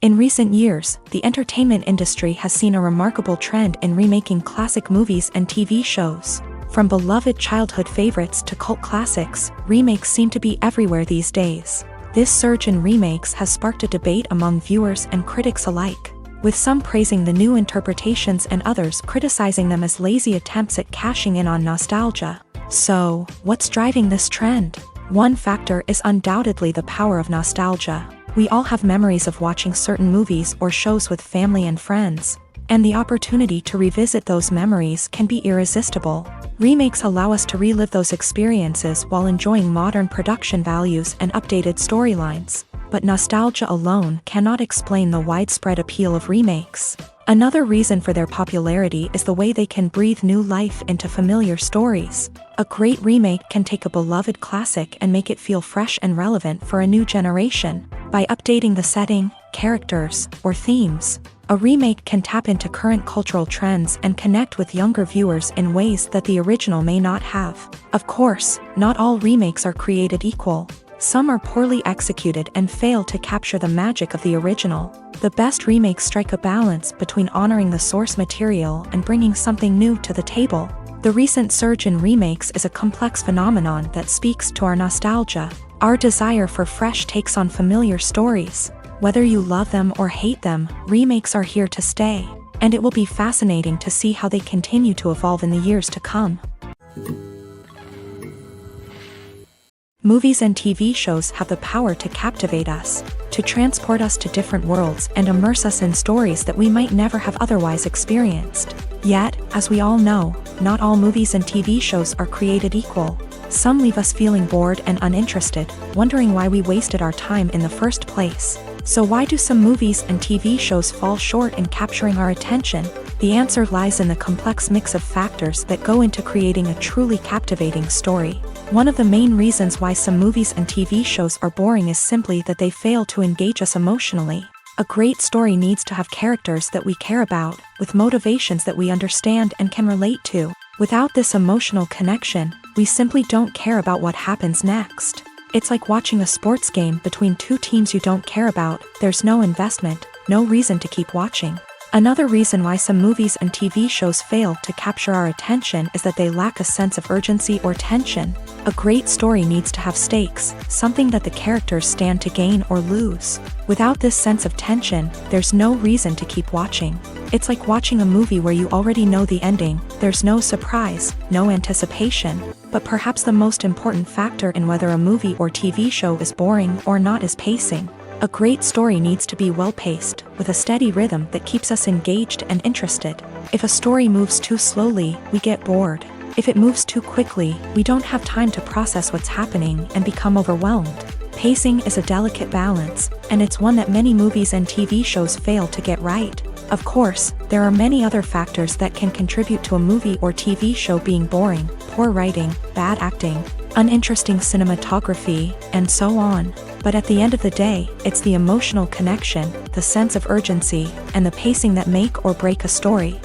In recent years, the entertainment industry has seen a remarkable trend in remaking classic movies and TV shows. From beloved childhood favorites to cult classics, remakes seem to be everywhere these days. This surge in remakes has sparked a debate among viewers and critics alike, with some praising the new interpretations and others criticizing them as lazy attempts at cashing in on nostalgia. So, what's driving this trend? One factor is undoubtedly the power of nostalgia. We all have memories of watching certain movies or shows with family and friends, and the opportunity to revisit those memories can be irresistible. Remakes allow us to relive those experiences while enjoying modern production values and updated storylines. But nostalgia alone cannot explain the widespread appeal of remakes. Another reason for their popularity is the way they can breathe new life into familiar stories. A great remake can take a beloved classic and make it feel fresh and relevant for a new generation. By updating the setting, characters, or themes, a remake can tap into current cultural trends and connect with younger viewers in ways that the original may not have. Of course, not all remakes are created equal. Some are poorly executed and fail to capture the magic of the original. The best remakes strike a balance between honoring the source material and bringing something new to the table. The recent surge in remakes is a complex phenomenon that speaks to our nostalgia, our desire for fresh takes on familiar stories. Whether you love them or hate them, remakes are here to stay, and it will be fascinating to see how they continue to evolve in the years to come. Movies and TV shows have the power to captivate us, to transport us to different worlds and immerse us in stories that we might never have otherwise experienced. Yet, as we all know, not all movies and TV shows are created equal. Some leave us feeling bored and uninterested, wondering why we wasted our time in the first place. So why do some movies and TV shows fall short in capturing our attention? The answer lies in the complex mix of factors that go into creating a truly captivating story. One of the main reasons why some movies and TV shows are boring is simply that they fail to engage us emotionally. A great story needs to have characters that we care about, with motivations that we understand and can relate to. Without this emotional connection, we simply don't care about what happens next. It's like watching a sports game between two teams you don't care about. There's no investment, no reason to keep watching. Another reason why some movies and TV shows fail to capture our attention is that they lack a sense of urgency or tension. A great story needs to have stakes, something that the characters stand to gain or lose. Without this sense of tension, there's no reason to keep watching. It's like watching a movie where you already know the ending. There's no surprise, no anticipation. But perhaps the most important factor in whether a movie or TV show is boring or not is pacing. A great story needs to be well-paced, with a steady rhythm that keeps us engaged and interested. If a story moves too slowly, we get bored. If it moves too quickly, we don't have time to process what's happening and become overwhelmed. Pacing is a delicate balance, and it's one that many movies and TV shows fail to get right. Of course, there are many other factors that can contribute to a movie or TV show being boring: poor writing, bad acting, uninteresting cinematography, and so on. But at the end of the day, it's the emotional connection, the sense of urgency, and the pacing that make or break a story.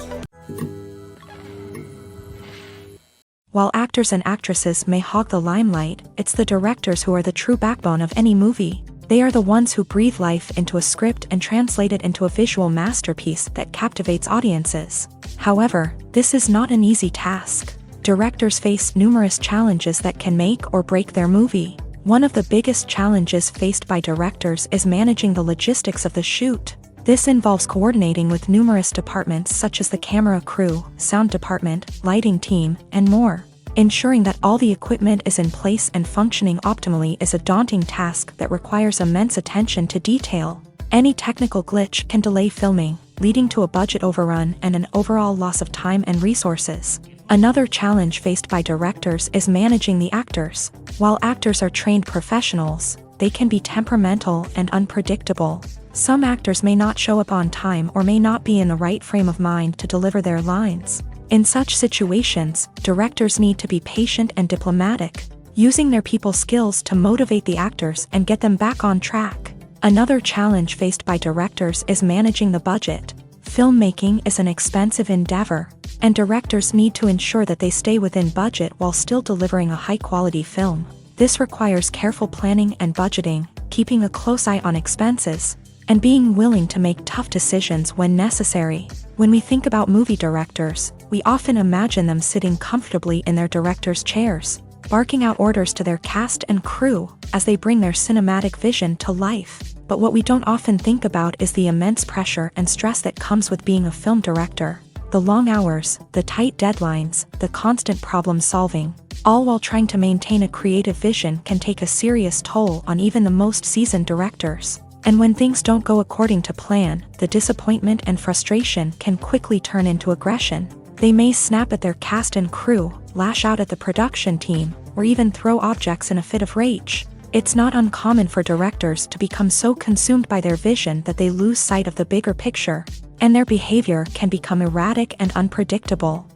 While actors and actresses may hog the limelight, it's the directors who are the true backbone of any movie. They are the ones who breathe life into a script and translate it into a visual masterpiece that captivates audiences. However, this is not an easy task. Directors face numerous challenges that can make or break their movie. One of the biggest challenges faced by directors is managing the logistics of the shoot. This involves coordinating with numerous departments such as the camera crew, sound department, lighting team, and more. Ensuring that all the equipment is in place and functioning optimally is a daunting task that requires immense attention to detail. Any technical glitch can delay filming, leading to a budget overrun and an overall loss of time and resources. Another challenge faced by directors is managing the actors. While actors are trained professionals, they can be temperamental and unpredictable. Some actors may not show up on time or may not be in the right frame of mind to deliver their lines. In such situations, directors need to be patient and diplomatic, using their people skills to motivate the actors and get them back on track. Another challenge faced by directors is managing the budget. Filmmaking is an expensive endeavor, and directors need to ensure that they stay within budget while still delivering a high-quality film. This requires careful planning and budgeting, keeping a close eye on expenses, and being willing to make tough decisions when necessary. When we think about movie directors, we often imagine them sitting comfortably in their director's chairs, barking out orders to their cast and crew as they bring their cinematic vision to life. But what we don't often think about is the immense pressure and stress that comes with being a film director. The long hours, the tight deadlines, the constant problem solving, all while trying to maintain a creative vision can take a serious toll on even the most seasoned directors. And when things don't go according to plan, the disappointment and frustration can quickly turn into aggression. They may snap at their cast and crew, lash out at the production team, or even throw objects in a fit of rage. It's not uncommon for directors to become so consumed by their vision that they lose sight of the bigger picture, and their behavior can become erratic and unpredictable.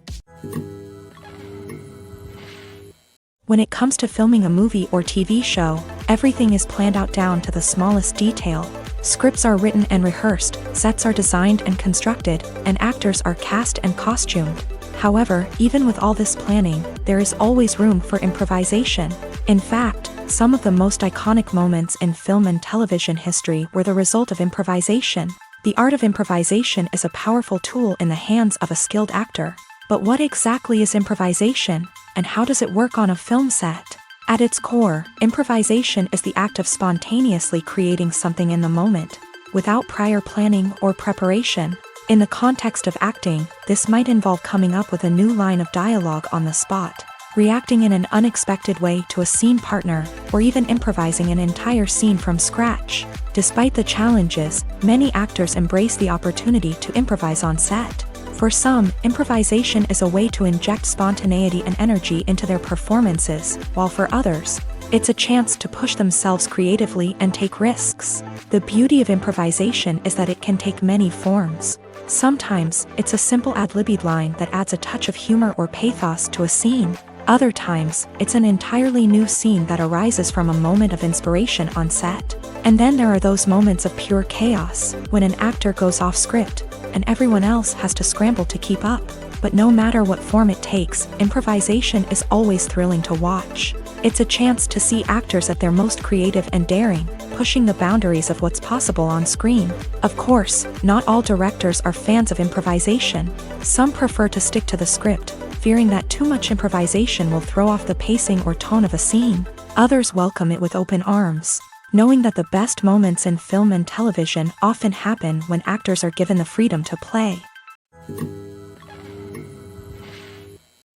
When it comes to filming a movie or TV show, everything is planned out down to the smallest detail. Scripts are written and rehearsed, sets are designed and constructed, and actors are cast and costumed. However, even with all this planning, there is always room for improvisation. In fact, some of the most iconic moments in film and television history were the result of improvisation. The art of improvisation is a powerful tool in the hands of a skilled actor. But what exactly is improvisation, and how does it work on a film set? At its core, improvisation is the act of spontaneously creating something in the moment, without prior planning or preparation. In the context of acting, this might involve coming up with a new line of dialogue on the spot, reacting in an unexpected way to a scene partner, or even improvising an entire scene from scratch. Despite the challenges, many actors embrace the opportunity to improvise on set. For some, improvisation is a way to inject spontaneity and energy into their performances, while for others, it's a chance to push themselves creatively and take risks. The beauty of improvisation is that it can take many forms. Sometimes, it's a simple ad-libbed line that adds a touch of humor or pathos to a scene. Other times, it's an entirely new scene that arises from a moment of inspiration on set. And then there are those moments of pure chaos, when an actor goes off script, and everyone else has to scramble to keep up. But no matter what form it takes, improvisation is always thrilling to watch. It's a chance to see actors at their most creative and daring, pushing the boundaries of what's possible on screen. Of course, not all directors are fans of improvisation. Some prefer to stick to the script, fearing that too much improvisation will throw off the pacing or tone of a scene. Others welcome it with open arms, knowing that the best moments in film and television often happen when actors are given the freedom to play.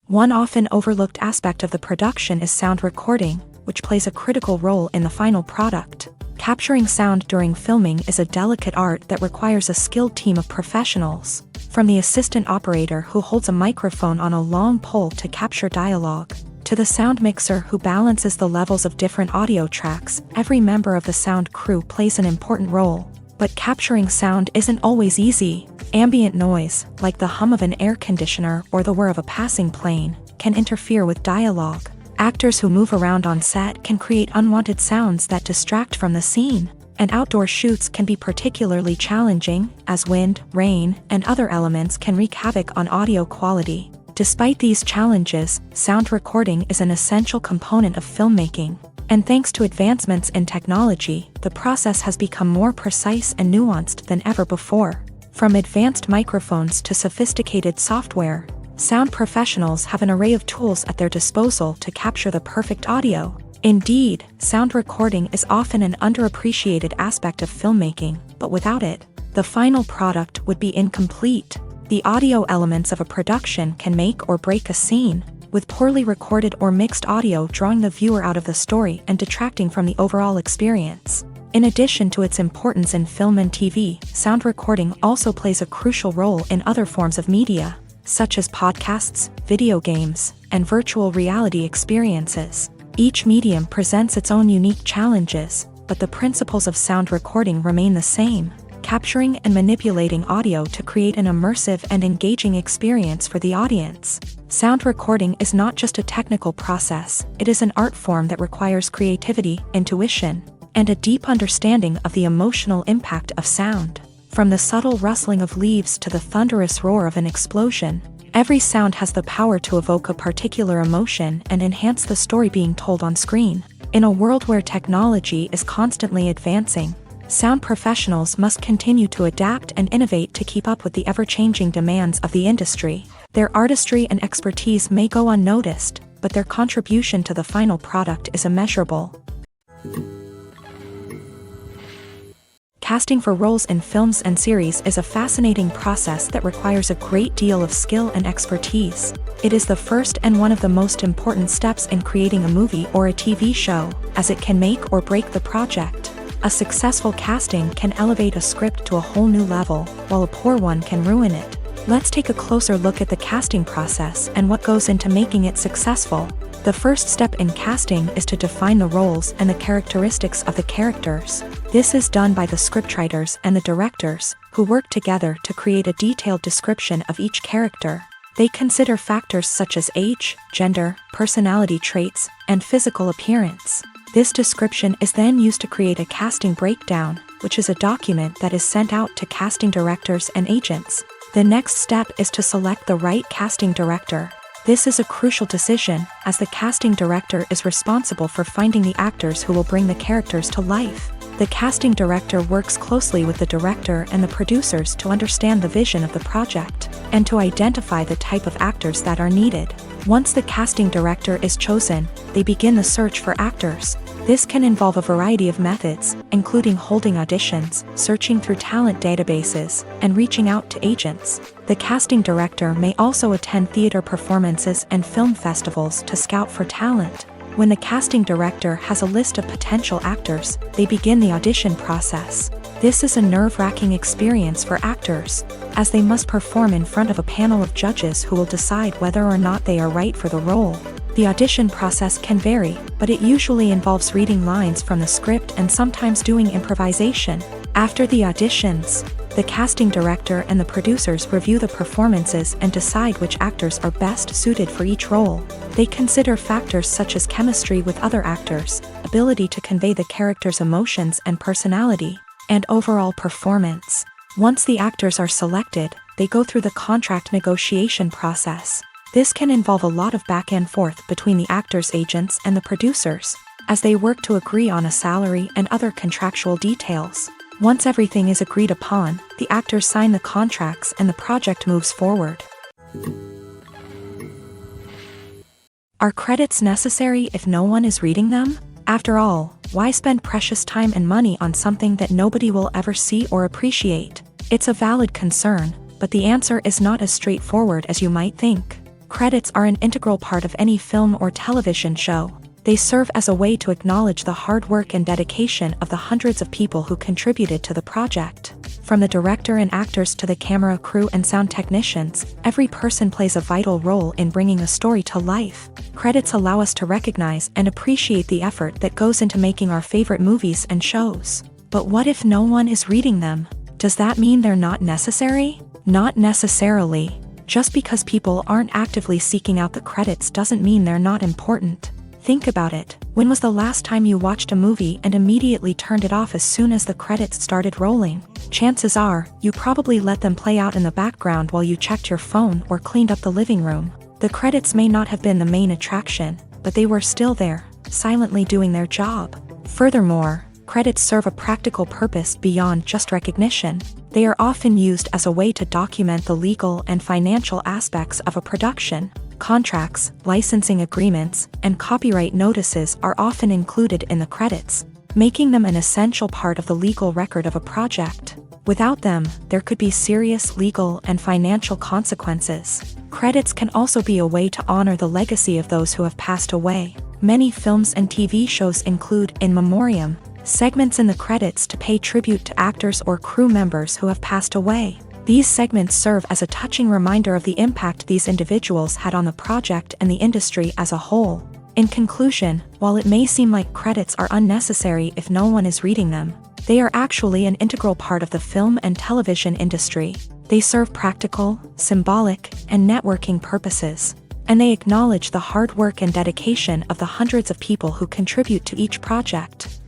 One often overlooked aspect of the production is sound recording, which plays a critical role in the final product. Capturing sound during filming is a delicate art that requires a skilled team of professionals. From the assistant operator who holds a microphone on a long pole to capture dialogue, to the sound mixer who balances the levels of different audio tracks, every member of the sound crew plays an important role. But capturing sound isn't always easy. Ambient noise, like the hum of an air conditioner or the whir of a passing plane, can interfere with dialogue. Actors who move around on set can create unwanted sounds that distract from the scene. And outdoor shoots can be particularly challenging, as wind, rain, and other elements can wreak havoc on audio quality. Despite these challenges, sound recording is an essential component of filmmaking. And thanks to advancements in technology, the process has become more precise and nuanced than ever before. From advanced microphones to sophisticated software, sound professionals have an array of tools at their disposal to capture the perfect audio. Indeed, sound recording is often an underappreciated aspect of filmmaking, but without it, the final product would be incomplete. The audio elements of a production can make or break a scene, with poorly recorded or mixed audio drawing the viewer out of the story and detracting from the overall experience. In addition to its importance in film and TV, sound recording also plays a crucial role in other forms of media, such as podcasts, video games, and virtual reality experiences. Each medium presents its own unique challenges, but the principles of sound recording remain the same, capturing and manipulating audio to create an immersive and engaging experience for the audience. Sound recording is not just a technical process, it is an art form that requires creativity, intuition, and a deep understanding of the emotional impact of sound. From the subtle rustling of leaves to the thunderous roar of an explosion, every sound has the power to evoke a particular emotion and enhance the story being told on screen. In a world where technology is constantly advancing, sound professionals must continue to adapt and innovate to keep up with the ever-changing demands of the industry. Their artistry and expertise may go unnoticed, but their contribution to the final product is immeasurable. Casting for roles in films and series is a fascinating process that requires a great deal of skill and expertise. It is the first and one of the most important steps in creating a movie or a TV show, as it can make or break the project. A successful casting can elevate a script to a whole new level, while a poor one can ruin it. Let's take a closer look at the casting process and what goes into making it successful. The first step in casting is to define the roles and the characteristics of the characters. This is done by the scriptwriters and the directors, who work together to create a detailed description of each character. They consider factors such as age, gender, personality traits, and physical appearance. This description is then used to create a casting breakdown, which is a document that is sent out to casting directors and agents. The next step is to select the right casting director. This is a crucial decision, as the casting director is responsible for finding the actors who will bring the characters to life. The casting director works closely with the director and the producers to understand the vision of the project, and to identify the type of actors that are needed. Once the casting director is chosen, they begin the search for actors. This can involve a variety of methods, including holding auditions, searching through talent databases, and reaching out to agents. The casting director may also attend theater performances and film festivals to scout for talent. When the casting director has a list of potential actors, they begin the audition process. This is a nerve-wracking experience for actors, as they must perform in front of a panel of judges who will decide whether or not they are right for the role. The audition process can vary, but it usually involves reading lines from the script and sometimes doing improvisation. After the auditions, the casting director and the producers review the performances and decide which actors are best suited for each role. They consider factors such as chemistry with other actors, ability to convey the character's emotions and personality, and overall performance. Once the actors are selected, they go through the contract negotiation process. This can involve a lot of back and forth between the actors' agents and the producers, as they work to agree on a salary and other contractual details. Once everything is agreed upon, the actors sign the contracts and the project moves forward. Are credits necessary if no one is reading them? After all, why spend precious time and money on something that nobody will ever see or appreciate? It's a valid concern, but the answer is not as straightforward as you might think. Credits are an integral part of any film or television show. They serve as a way to acknowledge the hard work and dedication of the hundreds of people who contributed to the project. From the director and actors to the camera crew and sound technicians, every person plays a vital role in bringing a story to life. Credits allow us to recognize and appreciate the effort that goes into making our favorite movies and shows. But what if no one is reading them? Does that mean they're not necessary? Not necessarily. Just because people aren't actively seeking out the credits doesn't mean they're not important. Think about it. When was the last time you watched a movie and immediately turned it off as soon as the credits started rolling? Chances are, you probably let them play out in the background while you checked your phone or cleaned up the living room. The credits may not have been the main attraction, but they were still there, silently doing their job. Furthermore, Credits serve a practical purpose beyond just recognition. They are often used as a way to document the legal and financial aspects of a production. Contracts, licensing agreements, and copyright notices are often included in the credits, making them an essential part of the legal record of a project. Without them, there could be serious legal and financial consequences. Credits can also be a way to honor the legacy of those who have passed away. Many films and TV shows include in memoriam segments in the credits to pay tribute to actors or crew members who have passed away. These segments serve as a touching reminder of the impact these individuals had on the project and the industry as a whole. In conclusion, while it may seem like credits are unnecessary if no one is reading them, they are actually an integral part of the film and television industry. They serve practical, symbolic, and networking purposes, and they acknowledge the hard work and dedication of the hundreds of people who contribute to each project.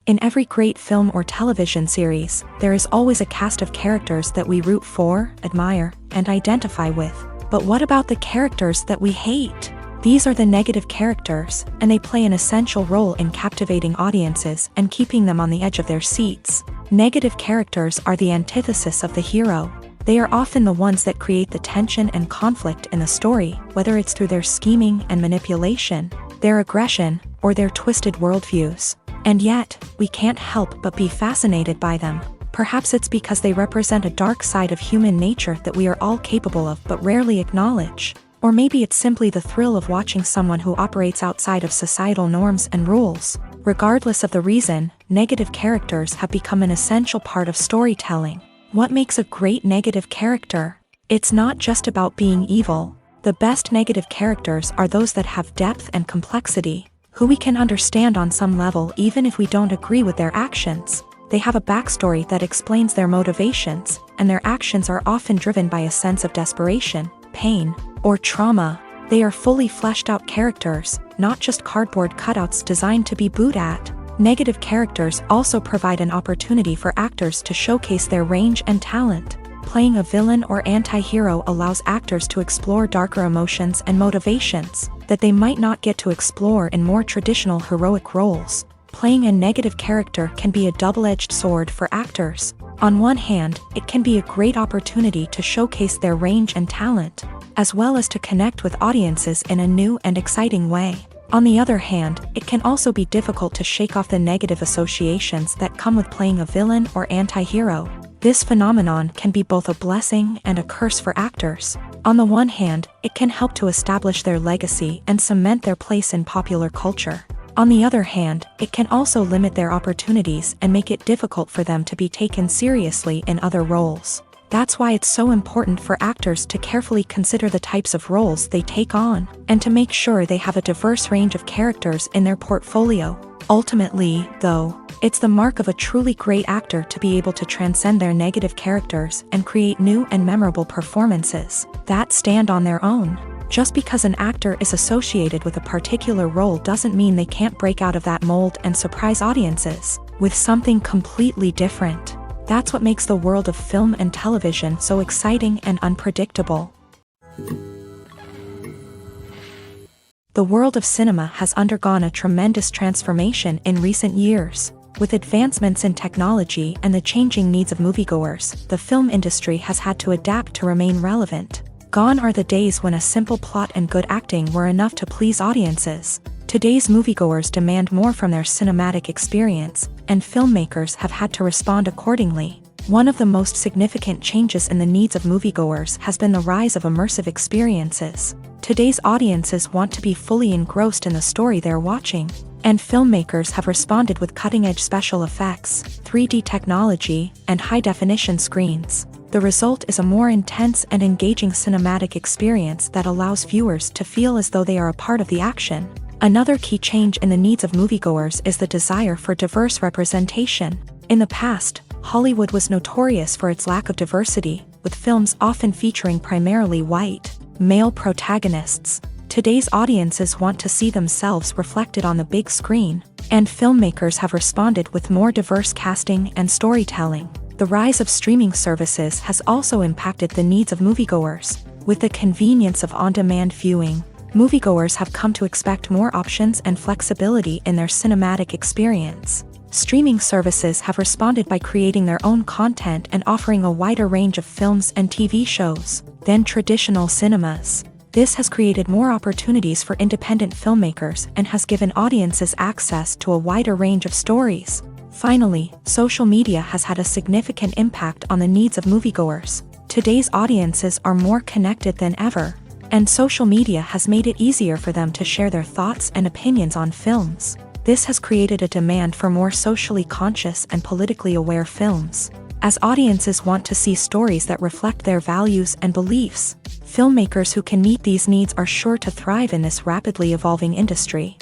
In every great film or television series, there is always a cast of characters that we root for, admire, and identify with. But what about the characters that we hate? These are the negative characters, and they play an essential role in captivating audiences and keeping them on the edge of their seats. Negative characters are the antithesis of the hero. They are often the ones that create the tension and conflict in the story, whether it's through their scheming and manipulation, their aggression, or their twisted worldviews. And yet, we can't help but be fascinated by them. Perhaps it's because they represent a dark side of human nature that we are all capable of but rarely acknowledge. Or maybe it's simply the thrill of watching someone who operates outside of societal norms and rules. Regardless of the reason, negative characters have become an essential part of storytelling. What makes a great negative character? It's not just about being evil. The best negative characters are those that have depth and complexity, who we can understand on some level even if we don't agree with their actions. They have a backstory that explains their motivations, and their actions are often driven by a sense of desperation, pain, or trauma. They are fully fleshed out characters, not just cardboard cutouts designed to be booed at. Negative characters also provide an opportunity for actors to showcase their range and talent. Playing a villain or anti-hero allows actors to explore darker emotions and motivations that they might not get to explore in more traditional heroic roles. Playing a negative character can be a double-edged sword for actors. On one hand, it can be a great opportunity to showcase their range and talent, as well as to connect with audiences in a new and exciting way. On the other hand, it can also be difficult to shake off the negative associations that come with playing a villain or anti-hero. This phenomenon can be both a blessing and a curse for actors. On the one hand, it can help to establish their legacy and cement their place in popular culture. On the other hand, it can also limit their opportunities and make it difficult for them to be taken seriously in other roles. That's why it's so important for actors to carefully consider the types of roles they take on, and to make sure they have a diverse range of characters in their portfolio. Ultimately, though, it's the mark of a truly great actor to be able to transcend their negative characters and create new and memorable performances that stand on their own. Just because an actor is associated with a particular role doesn't mean they can't break out of that mold and surprise audiences with something completely different. That's what makes the world of film and television so exciting and unpredictable. The world of cinema has undergone a tremendous transformation in recent years. With advancements in technology and the changing needs of moviegoers, the film industry has had to adapt to remain relevant. Gone are the days when a simple plot and good acting were enough to please audiences. Today's moviegoers demand more from their cinematic experience, and filmmakers have had to respond accordingly. One of the most significant changes in the needs of moviegoers has been the rise of immersive experiences. Today's audiences want to be fully engrossed in the story they're watching, and filmmakers have responded with cutting-edge special effects, 3D technology, and high-definition screens. The result is a more intense and engaging cinematic experience that allows viewers to feel as though they are a part of the action. Another key change in the needs of moviegoers is the desire for diverse representation. In the past, Hollywood was notorious for its lack of diversity, with films often featuring primarily white, male protagonists. Today's audiences want to see themselves reflected on the big screen, and filmmakers have responded with more diverse casting and storytelling. The rise of streaming services has also impacted the needs of moviegoers. With the convenience of on-demand viewing, moviegoers have come to expect more options and flexibility in their cinematic experience. Streaming services have responded by creating their own content and offering a wider range of films and TV shows than traditional cinemas. This has created more opportunities for independent filmmakers and has given audiences access to a wider range of stories. Finally, social media has had a significant impact on the needs of moviegoers. Today's audiences are more connected than ever, and social media has made it easier for them to share their thoughts and opinions on films. This has created a demand for more socially conscious and politically aware films. As audiences want to see stories that reflect their values and beliefs, filmmakers who can meet these needs are sure to thrive in this rapidly evolving industry.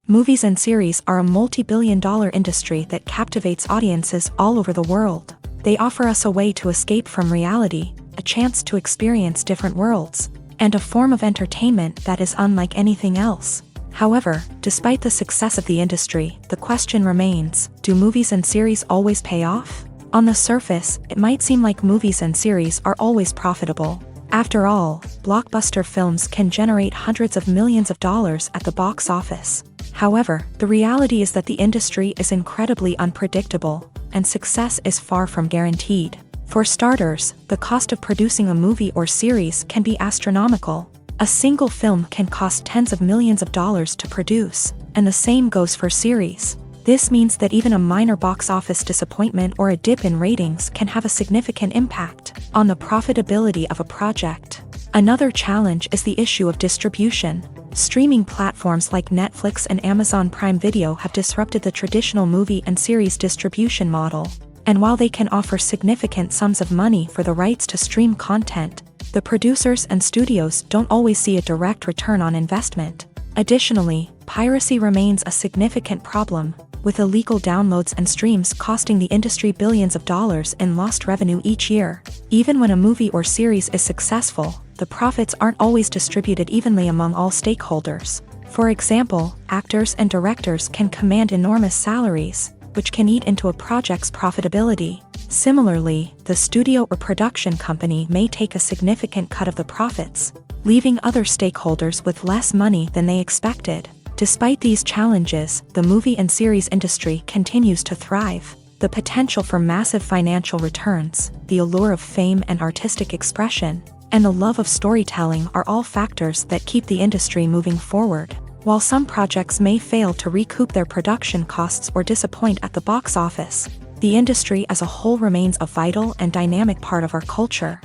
Movies and series are a multi-billion-dollar industry that captivates audiences all over the world. They offer us a way to escape from reality, a chance to experience different worlds, and a form of entertainment that is unlike anything else. However, despite the success of the industry, the question remains, do movies and series always pay off? On the surface, it might seem like movies and series are always profitable. After all, blockbuster films can generate hundreds of millions of dollars at the box office. However, the reality is that the industry is incredibly unpredictable, and success is far from guaranteed. For starters, the cost of producing a movie or series can be astronomical. A single film can cost tens of millions of dollars to produce, and the same goes for series. This means that even a minor box office disappointment or a dip in ratings can have a significant impact on the profitability of a project. Another challenge is the issue of distribution. Streaming platforms like Netflix and Amazon Prime Video have disrupted the traditional movie and series distribution model. And while they can offer significant sums of money for the rights to stream content, the producers and studios don't always see a direct return on investment. Additionally, piracy remains a significant problem, with illegal downloads and streams costing the industry billions of dollars in lost revenue each year. Even when a movie or series is successful, the profits aren't always distributed evenly among all stakeholders. For example, actors and directors can command enormous salaries, which can eat into a project's profitability. Similarly, the studio or production company may take a significant cut of the profits, leaving other stakeholders with less money than they expected. Despite these challenges, the movie and series industry continues to thrive. The potential for massive financial returns, the allure of fame and artistic expression, and the love of storytelling are all factors that keep the industry moving forward. While some projects may fail to recoup their production costs or disappoint at the box office, the industry as a whole remains a vital and dynamic part of our culture.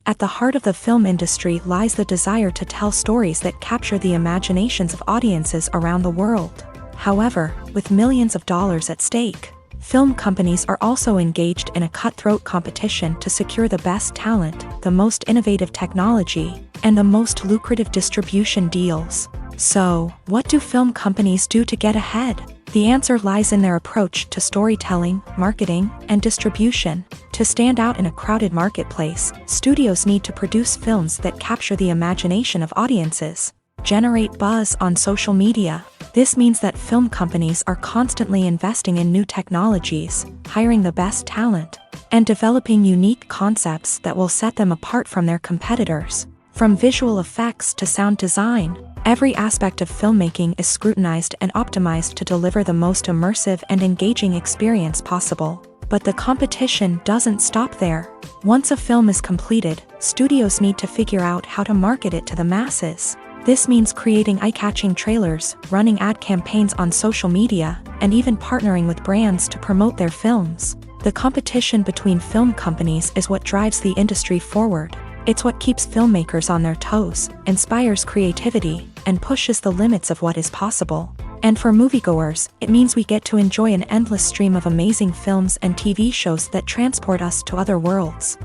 At the heart of the film industry lies the desire to tell stories that capture the imaginations of audiences around the world. However, with millions of dollars at stake, film companies are also engaged in a cutthroat competition to secure the best talent, the most innovative technology, and the most lucrative distribution deals. So, what do film companies do to get ahead? The answer lies in their approach to storytelling, marketing, and distribution. To stand out in a crowded marketplace, studios need to produce films that capture the imagination of audiences, generate buzz on social media. This means that film companies are constantly investing in new technologies, hiring the best talent, and developing unique concepts that will set them apart from their competitors. From visual effects to sound design, every aspect of filmmaking is scrutinized and optimized to deliver the most immersive and engaging experience possible. But the competition doesn't stop there. Once a film is completed, studios need to figure out how to market it to the masses. This means creating eye-catching trailers, running ad campaigns on social media, and even partnering with brands to promote their films. The competition between film companies is what drives the industry forward. It's what keeps filmmakers on their toes, inspires creativity, and pushes the limits of what is possible. And for moviegoers, it means we get to enjoy an endless stream of amazing films and TV shows that transport us to other worlds.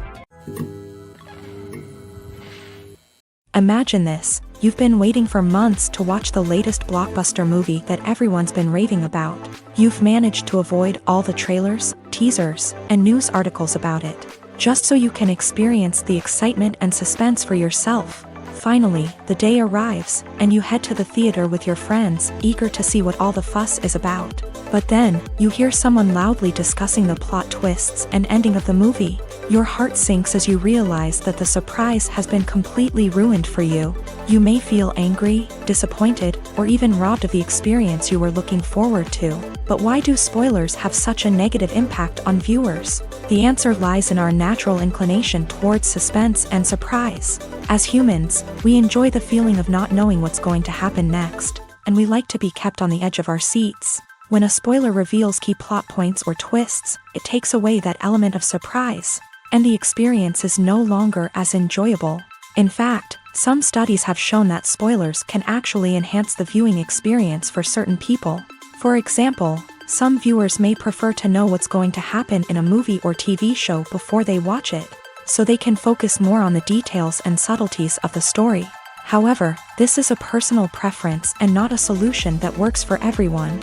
Imagine this. You've been waiting for months to watch the latest blockbuster movie that everyone's been raving about. You've managed to avoid all the trailers, teasers, and news articles about it, just so you can experience the excitement and suspense for yourself. Finally, the day arrives, and you head to the theater with your friends, eager to see what all the fuss is about. But then, you hear someone loudly discussing the plot twists and ending of the movie. Your heart sinks as you realize that the surprise has been completely ruined for you. You may feel angry, disappointed, or even robbed of the experience you were looking forward to. But why do spoilers have such a negative impact on viewers? The answer lies in our natural inclination towards suspense and surprise. As humans, we enjoy the feeling of not knowing what's going to happen next, and we like to be kept on the edge of our seats. When a spoiler reveals key plot points or twists, it takes away that element of surprise, and the experience is no longer as enjoyable. In fact, some studies have shown that spoilers can actually enhance the viewing experience for certain people. For example, some viewers may prefer to know what's going to happen in a movie or TV show before they watch it, so they can focus more on the details and subtleties of the story. However, this is a personal preference and not a solution that works for everyone.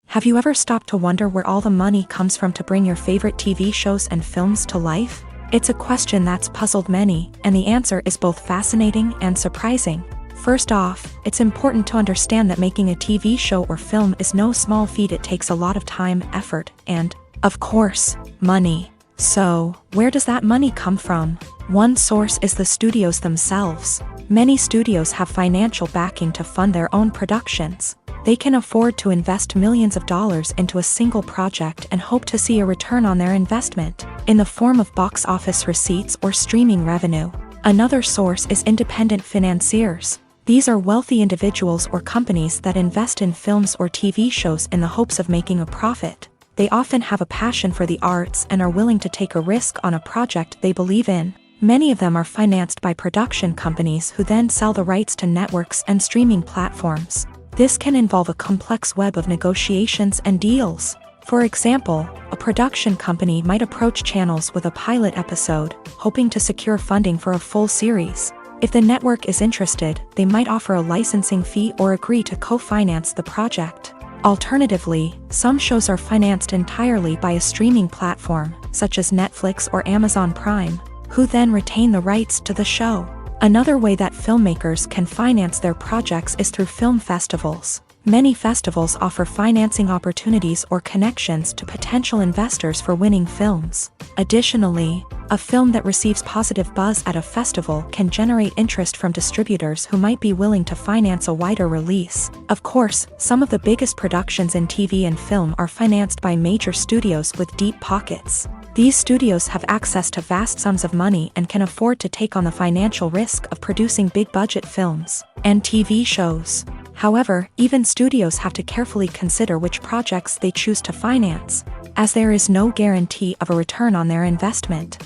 Have you ever stopped to wonder where all the money comes from to bring your favorite TV shows and films to life? It's a question that's puzzled many, and the answer is both fascinating and surprising. First off, it's important to understand that making a TV show or film is no small feat. It takes a lot of time, effort, and, of course, money. So, where does that money come from? One source is the studios themselves. Many studios have financial backing to fund their own productions. They can afford to invest millions of dollars into a single project and hope to see a return on their investment, in the form of box office receipts or streaming revenue. Another source is independent financiers. These are wealthy individuals or companies that invest in films or TV shows in the hopes of making a profit. They often have a passion for the arts and are willing to take a risk on a project they believe in. Many of them are financed by production companies who then sell the rights to networks and streaming platforms. This can involve a complex web of negotiations and deals. For example, a production company might approach channels with a pilot episode, hoping to secure funding for a full series. If the network is interested, they might offer a licensing fee or agree to co-finance the project. Alternatively, some shows are financed entirely by a streaming platform, such as Netflix or Amazon Prime, who then retain the rights to the show. Another way that filmmakers can finance their projects is through film festivals. Many festivals offer financing opportunities or connections to potential investors for winning films. Additionally, a film that receives positive buzz at a festival can generate interest from distributors who might be willing to finance a wider release. Of course, some of the biggest productions in TV and film are financed by major studios with deep pockets. These studios have access to vast sums of money and can afford to take on the financial risk of producing big-budget films and TV shows. However, even studios have to carefully consider which projects they choose to finance, as there is no guarantee of a return on their investment.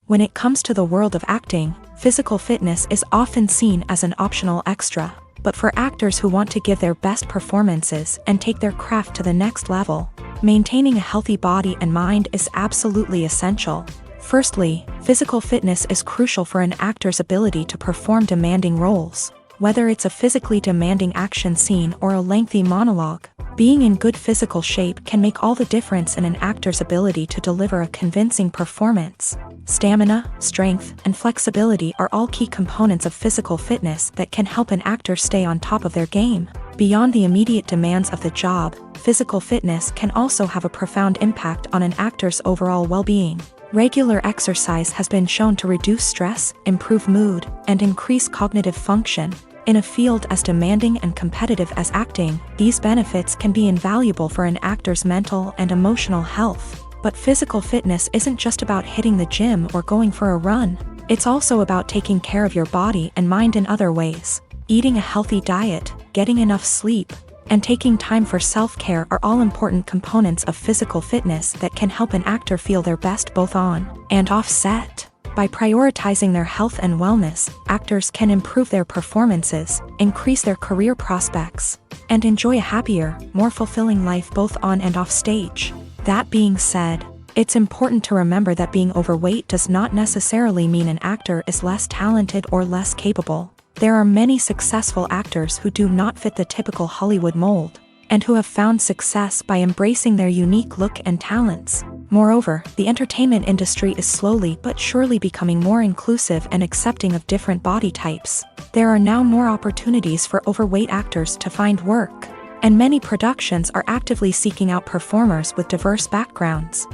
When it comes to the world of acting, physical fitness is often seen as an optional extra. But for actors who want to give their best performances and take their craft to the next level, maintaining a healthy body and mind is absolutely essential. Firstly, physical fitness is crucial for an actor's ability to perform demanding roles. Whether it's a physically demanding action scene or a lengthy monologue, being in good physical shape can make all the difference in an actor's ability to deliver a convincing performance. Stamina, strength, and flexibility are all key components of physical fitness that can help an actor stay on top of their game. Beyond the immediate demands of the job, physical fitness can also have a profound impact on an actor's overall well-being. Regular exercise has been shown to reduce stress, improve mood, and increase cognitive function. In a field as demanding and competitive as acting, these benefits can be invaluable for an actor's mental and emotional health. But physical fitness isn't just about hitting the gym or going for a run. It's also about taking care of your body and mind in other ways. Eating a healthy diet, getting enough sleep, and taking time for self-care are all important components of physical fitness that can help an actor feel their best both on and off set. By prioritizing their health and wellness, actors can improve their performances, increase their career prospects, and enjoy a happier, more fulfilling life both on and off stage. That being said, it's important to remember that being overweight does not necessarily mean an actor is less talented or less capable. There are many successful actors who do not fit the typical Hollywood mold, and who have found success by embracing their unique look and talents. Moreover, the entertainment industry is slowly but surely becoming more inclusive and accepting of different body types. There are now more opportunities for overweight actors to find work. and many productions are actively seeking out performers with diverse backgrounds.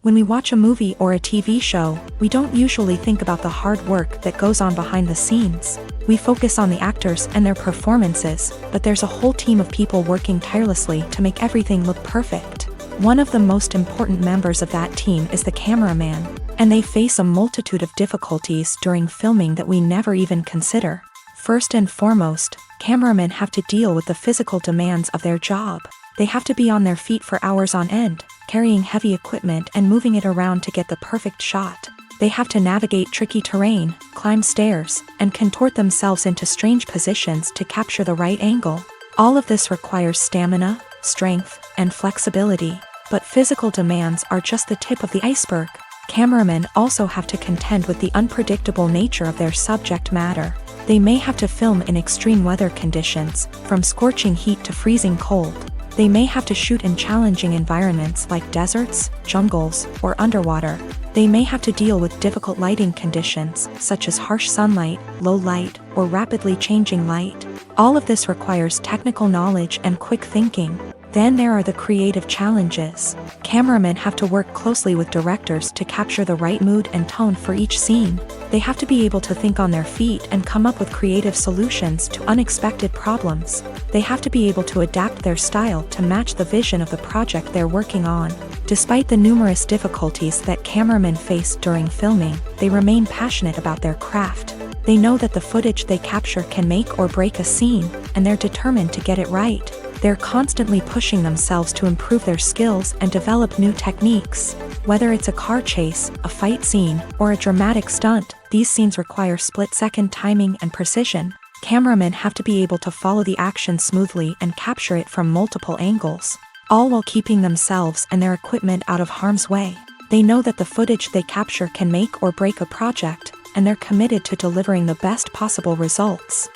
When we watch a movie or a TV show, we don't usually think about the hard work that goes on behind the scenes. We focus on the actors and their performances, but there's a whole team of people working tirelessly to make everything look perfect. One of the most important members of that team is the cameraman, and they face a multitude of difficulties during filming that we never even consider. First and foremost, cameramen have to deal with the physical demands of their job. They have to be on their feet for hours on end, carrying heavy equipment and moving it around to get the perfect shot. They have to navigate tricky terrain, climb stairs, and contort themselves into strange positions to capture the right angle. All of this requires stamina, strength, and flexibility. But physical demands are just the tip of the iceberg. Cameramen also have to contend with the unpredictable nature of their subject matter. They may have to film in extreme weather conditions, from scorching heat to freezing cold. They may have to shoot in challenging environments like deserts, jungles, or underwater. They may have to deal with difficult lighting conditions, such as harsh sunlight, low light, or rapidly changing light. All of this requires technical knowledge and quick thinking. Then there are the creative challenges. Cameramen have to work closely with directors to capture the right mood and tone for each scene. They have to be able to think on their feet and come up with creative solutions to unexpected problems. They have to be able to adapt their style to match the vision of the project they're working on. Despite the numerous difficulties that cameramen face during filming, they remain passionate about their craft. They know that the footage they capture can make or break a scene, and they're determined to get it right. They're constantly pushing themselves to improve their skills and develop new techniques. Whether it's a car chase, a fight scene, or a dramatic stunt, these scenes require split-second timing and precision. Cameramen have to be able to follow the action smoothly and capture it from multiple angles, all while keeping themselves and their equipment out of harm's way. They know that the footage they capture can make or break a project, and they're committed to delivering the best possible results.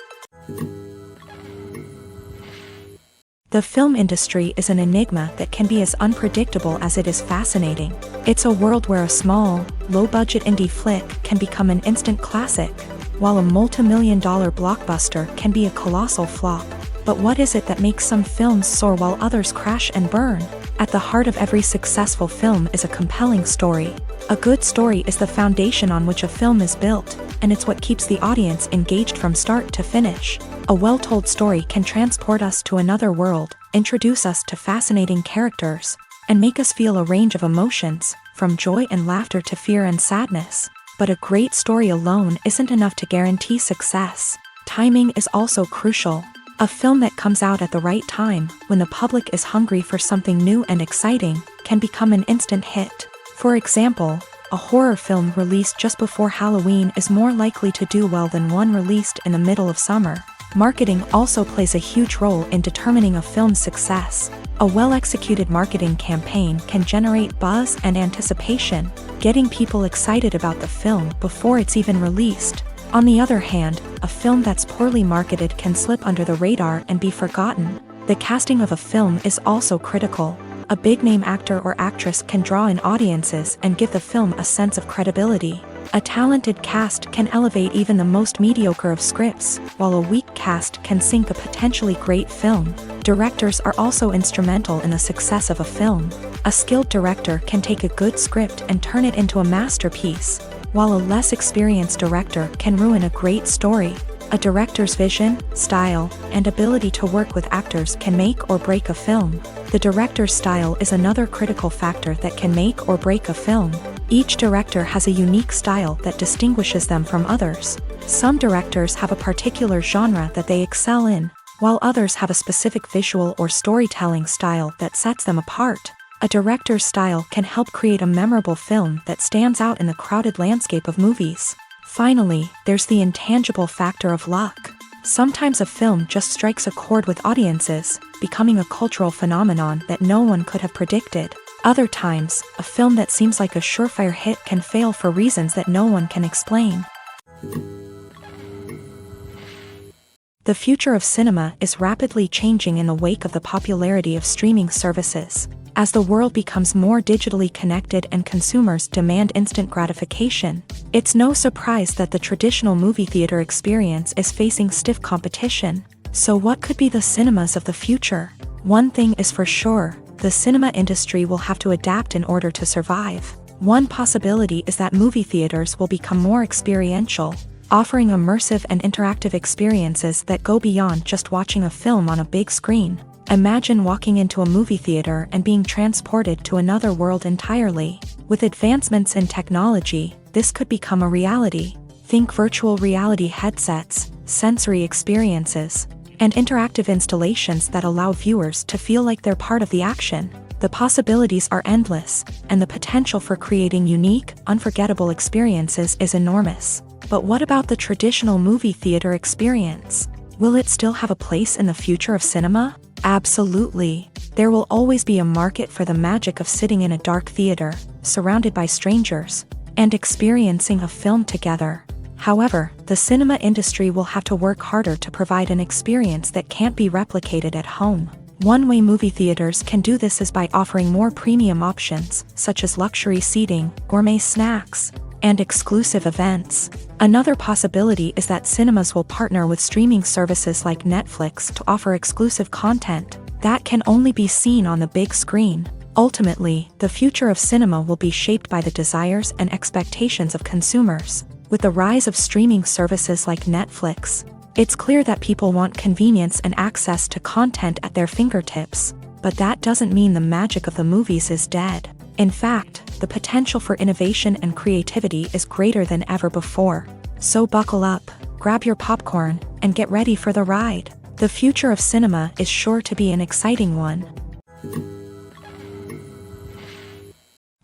The film industry is an enigma that can be as unpredictable as it is fascinating. It's a world where a small, low-budget indie flick can become an instant classic, while a multi-million-dollar blockbuster can be a colossal flop. But what is it that makes some films soar while others crash and burn? At the heart of every successful film is a compelling story. A good story is the foundation on which a film is built, and it's what keeps the audience engaged from start to finish. A well-told story can transport us to another world, introduce us to fascinating characters, and make us feel a range of emotions, from joy and laughter to fear and sadness. But a great story alone isn't enough to guarantee success. Timing is also crucial. A film that comes out at the right time, when the public is hungry for something new and exciting, can become an instant hit. For example, a horror film released just before Halloween is more likely to do well than one released in the middle of summer. Marketing also plays a huge role in determining a film's success. A well-executed marketing campaign can generate buzz and anticipation, getting people excited about the film before it's even released. On the other hand, a film that's poorly marketed can slip under the radar and be forgotten. The casting of a film is also critical. A big-name actor or actress can draw in audiences and give the film a sense of credibility. A talented cast can elevate even the most mediocre of scripts, while a weak cast can sink a potentially great film. Directors are also instrumental in the success of a film. A skilled director can take a good script and turn it into a masterpiece, while a less experienced director can ruin a great story. A director's vision, style, and ability to work with actors can make or break a film. The director's style is another critical factor that can make or break a film. Each director has a unique style that distinguishes them from others. Some directors have a particular genre that they excel in, while others have a specific visual or storytelling style that sets them apart. A director's style can help create a memorable film that stands out in the crowded landscape of movies. Finally, there's the intangible factor of luck. Sometimes a film just strikes a chord with audiences, becoming a cultural phenomenon that no one could have predicted. Other times, a film that seems like a surefire hit can fail for reasons that no one can explain. The future of cinema is rapidly changing in the wake of the popularity of streaming services. As the world becomes more digitally connected and consumers demand instant gratification, it's no surprise that the traditional movie theater experience is facing stiff competition. So what could be the cinemas of the future? One thing is for sure, the cinema industry will have to adapt in order to survive. One possibility is that movie theaters will become more experiential, offering immersive and interactive experiences that go beyond just watching a film on a big screen. Imagine walking into a movie theater and being transported to another world entirely. With advancements in technology, this could become a reality. Think virtual reality headsets, sensory experiences, and interactive installations that allow viewers to feel like they're part of the action. The possibilities are endless, and the potential for creating unique, unforgettable experiences is enormous. But what about the traditional movie theater experience? Will it still have a place in the future of cinema? Absolutely. There will always be a market for the magic of sitting in a dark theater, surrounded by strangers, and experiencing a film together. However, the cinema industry will have to work harder to provide an experience that can't be replicated at home. One way movie theaters can do this is by offering more premium options, such as luxury seating, gourmet snacks, and exclusive events. Another possibility is that cinemas will partner with streaming services like Netflix to offer exclusive content that can only be seen on the big screen. Ultimately, the future of cinema will be shaped by the desires and expectations of consumers. With the rise of streaming services like Netflix, it's clear that people want convenience and access to content at their fingertips. But that doesn't mean the magic of the movies is dead. In fact, the potential for innovation and creativity is greater than ever before. So buckle up, grab your popcorn, and get ready for the ride. The future of cinema is sure to be an exciting one.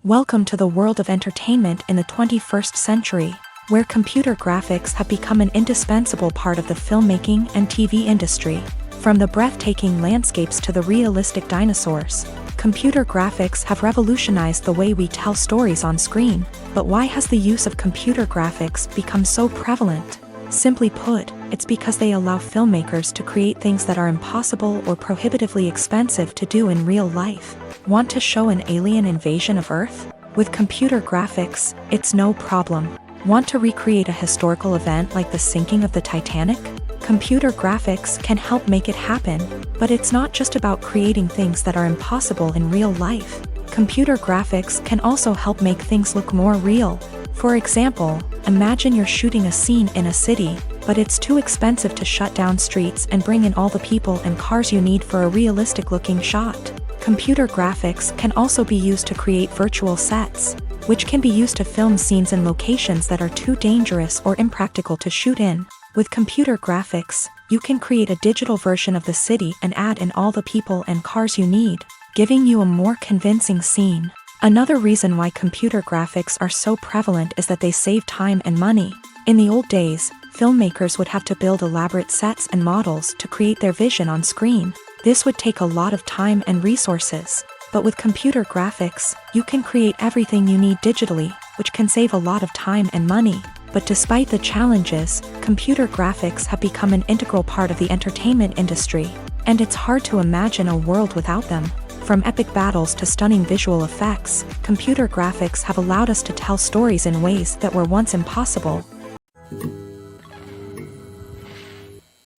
Welcome to the world of entertainment in the 21st century, where computer graphics have become an indispensable part of the filmmaking and TV industry. From the breathtaking landscapes to the realistic dinosaurs, computer graphics have revolutionized the way we tell stories on screen. But why has the use of computer graphics become so prevalent? Simply put, it's because they allow filmmakers to create things that are impossible or prohibitively expensive to do in real life. Want to show an alien invasion of Earth? With computer graphics, it's no problem. Want to recreate a historical event like the sinking of the Titanic? Computer graphics can help make it happen, but it's not just about creating things that are impossible in real life. Computer graphics can also help make things look more real. For example, imagine you're shooting a scene in a city, but it's too expensive to shut down streets and bring in all the people and cars you need for a realistic-looking shot. Computer graphics can also be used to create virtual sets, which can be used to film scenes in locations that are too dangerous or impractical to shoot in. With computer graphics, you can create a digital version of the city and add in all the people and cars you need, giving you a more convincing scene. Another reason why computer graphics are so prevalent is that they save time and money. In the old days, filmmakers would have to build elaborate sets and models to create their vision on screen. This would take a lot of time and resources. But with computer graphics, you can create everything you need digitally, which can save a lot of time and money. But despite the challenges, computer graphics have become an integral part of the entertainment industry, and it's hard to imagine a world without them. From epic battles to stunning visual effects, computer graphics have allowed us to tell stories in ways that were once impossible.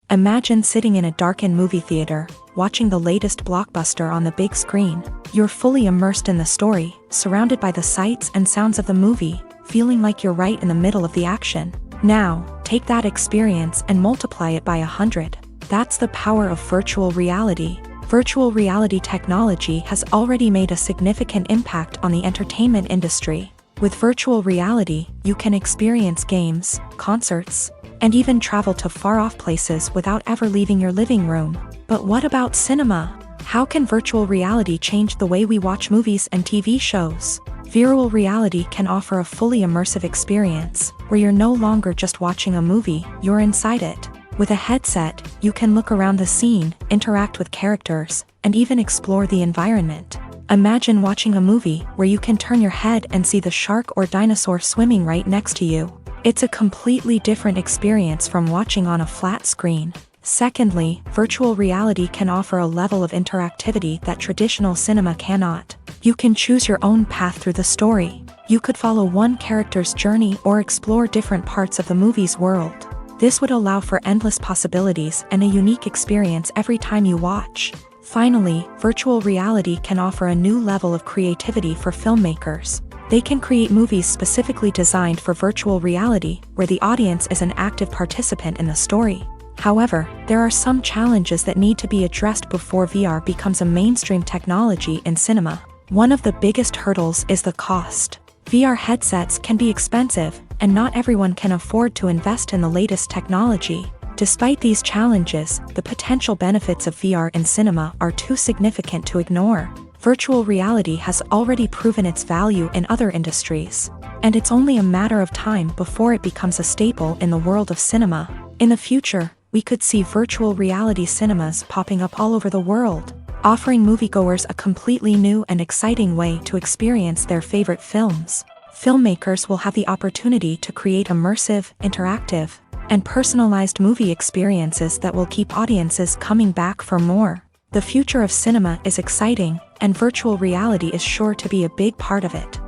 Imagine sitting in a darkened movie theater, watching the latest blockbuster on the big screen. You're fully immersed in the story, surrounded by the sights and sounds of the movie, feeling like you're right in the middle of the action. Now, take that experience and multiply it by 100. That's the power of virtual reality. Virtual reality technology has already made a significant impact on the entertainment industry. With virtual reality, you can experience games, concerts, and even travel to far-off places without ever leaving your living room. But what about cinema? How can virtual reality change the way we watch movies and TV shows? Virtual reality can offer a fully immersive experience, where you're no longer just watching a movie, you're inside it. With a headset, you can look around the scene, interact with characters, and even explore the environment. Imagine watching a movie where you can turn your head and see the shark or dinosaur swimming right next to you. It's a completely different experience from watching on a flat screen. Secondly, virtual reality can offer a level of interactivity that traditional cinema cannot. You can choose your own path through the story. You could follow one character's journey or explore different parts of the movie's world. This would allow for endless possibilities and a unique experience every time you watch. Finally, virtual reality can offer a new level of creativity for filmmakers. They can create movies specifically designed for virtual reality, where the audience is an active participant in the story. However, there are some challenges that need to be addressed before VR becomes a mainstream technology in cinema. One of the biggest hurdles is the cost. VR headsets can be expensive, and not everyone can afford to invest in the latest technology. Despite these challenges, the potential benefits of VR in cinema are too significant to ignore. Virtual reality has already proven its value in other industries, and it's only a matter of time before it becomes a staple in the world of cinema. In the future, we could see virtual reality cinemas popping up all over the world, offering moviegoers a completely new and exciting way to experience their favorite films. Filmmakers will have the opportunity to create immersive, interactive, and personalized movie experiences that will keep audiences coming back for more. The future of cinema is exciting, and virtual reality is sure to be a big part of it.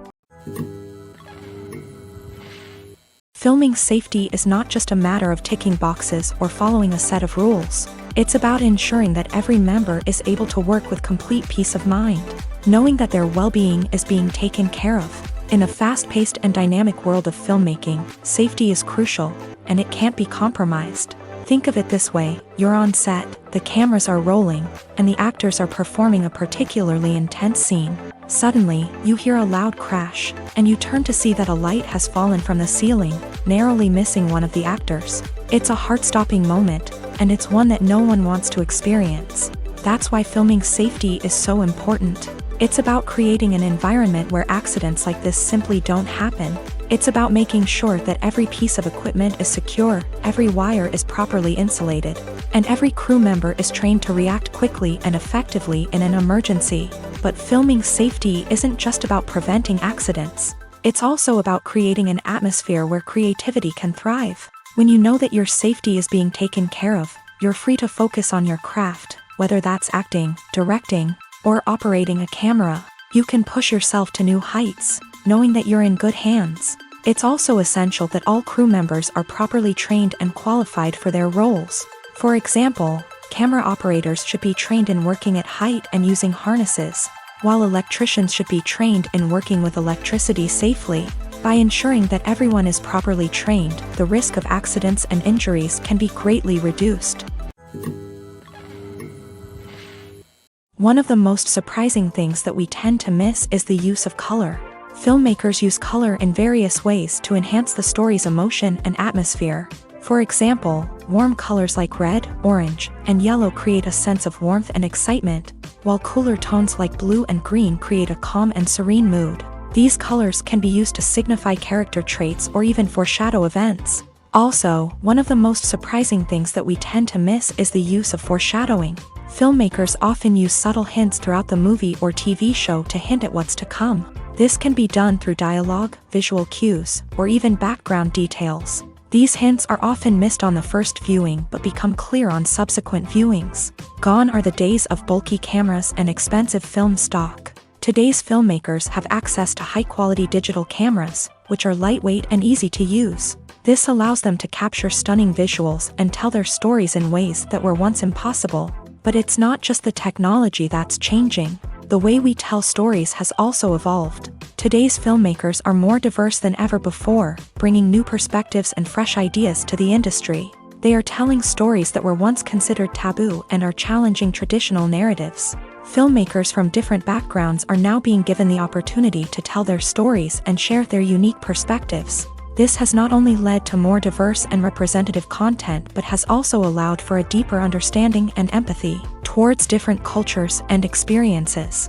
Filming safety is not just a matter of ticking boxes or following a set of rules. It's about ensuring that every member is able to work with complete peace of mind, knowing that their well-being is being taken care of. In a fast-paced and dynamic world of filmmaking, safety is crucial, and it can't be compromised. Think of it this way: you're on set, the cameras are rolling, and the actors are performing a particularly intense scene. Suddenly, you hear a loud crash, and you turn to see that a light has fallen from the ceiling, narrowly missing one of the actors. It's a heart-stopping moment, and it's one that no one wants to experience. That's why filming safety is so important. It's about creating an environment where accidents like this simply don't happen. It's about making sure that every piece of equipment is secure, every wire is properly insulated, and every crew member is trained to react quickly and effectively in an emergency. But filming safety isn't just about preventing accidents. It's also about creating an atmosphere where creativity can thrive. When you know that your safety is being taken care of, you're free to focus on your craft, whether that's acting, directing, or operating a camera. You can push yourself to new heights, knowing that you're in good hands. It's also essential that all crew members are properly trained and qualified for their roles. For example, camera operators should be trained in working at height and using harnesses, while electricians should be trained in working with electricity safely. By ensuring that everyone is properly trained, the risk of accidents and injuries can be greatly reduced. One of the most surprising things that we tend to miss is the use of color. Filmmakers use color in various ways to enhance the story's emotion and atmosphere. For example, warm colors like red, orange, and yellow create a sense of warmth and excitement, while cooler tones like blue and green create a calm and serene mood. These colors can be used to signify character traits or even foreshadow events. Also, one of the most surprising things that we tend to miss is the use of foreshadowing. Filmmakers often use subtle hints throughout the movie or TV show to hint at what's to come. This can be done through dialogue, visual cues, or even background details. These hints are often missed on the first viewing but become clear on subsequent viewings. Gone are the days of bulky cameras and expensive film stock. Today's filmmakers have access to high-quality digital cameras, which are lightweight and easy to use. This allows them to capture stunning visuals and tell their stories in ways that were once impossible. But it's not just the technology that's changing. The way we tell stories has also evolved. Today's filmmakers are more diverse than ever before, bringing new perspectives and fresh ideas to the industry. They are telling stories that were once considered taboo and are challenging traditional narratives. Filmmakers from different backgrounds are now being given the opportunity to tell their stories and share their unique perspectives. This has not only led to more diverse and representative content but has also allowed for a deeper understanding and empathy towards different cultures and experiences.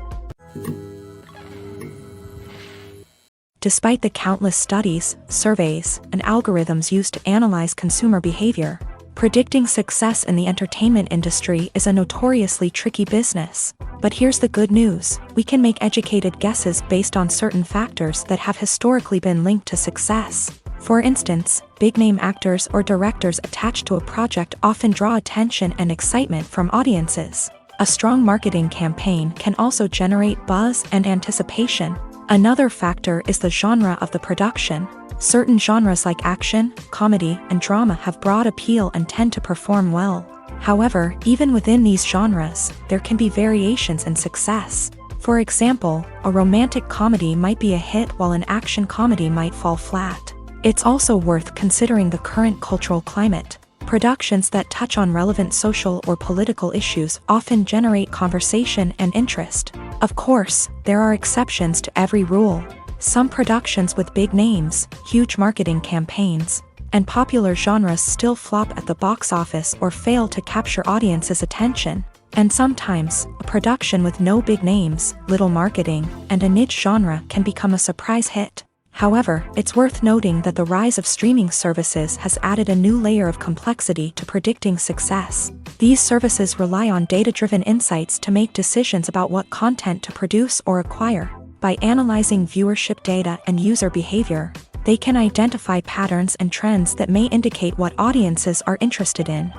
Despite the countless studies, surveys, and algorithms used to analyze consumer behavior, predicting success in the entertainment industry is a notoriously tricky business. But here's the good news: we can make educated guesses based on certain factors that have historically been linked to success. For instance, big-name actors or directors attached to a project often draw attention and excitement from audiences. A strong marketing campaign can also generate buzz and anticipation. Another factor is the genre of the production. Certain genres like action, comedy, and drama have broad appeal and tend to perform well. However, even within these genres, there can be variations in success. For example, a romantic comedy might be a hit while an action comedy might fall flat. It's also worth considering the current cultural climate. Productions that touch on relevant social or political issues often generate conversation and interest. Of course, there are exceptions to every rule. Some productions with big names, huge marketing campaigns, and popular genres still flop at the box office or fail to capture audiences' attention. And sometimes, a production with no big names, little marketing, and a niche genre can become a surprise hit. However, it's worth noting that the rise of streaming services has added a new layer of complexity to predicting success. These services rely on data-driven insights to make decisions about what content to produce or acquire. By analyzing viewership data and user behavior, they can identify patterns and trends that may indicate what audiences are interested in.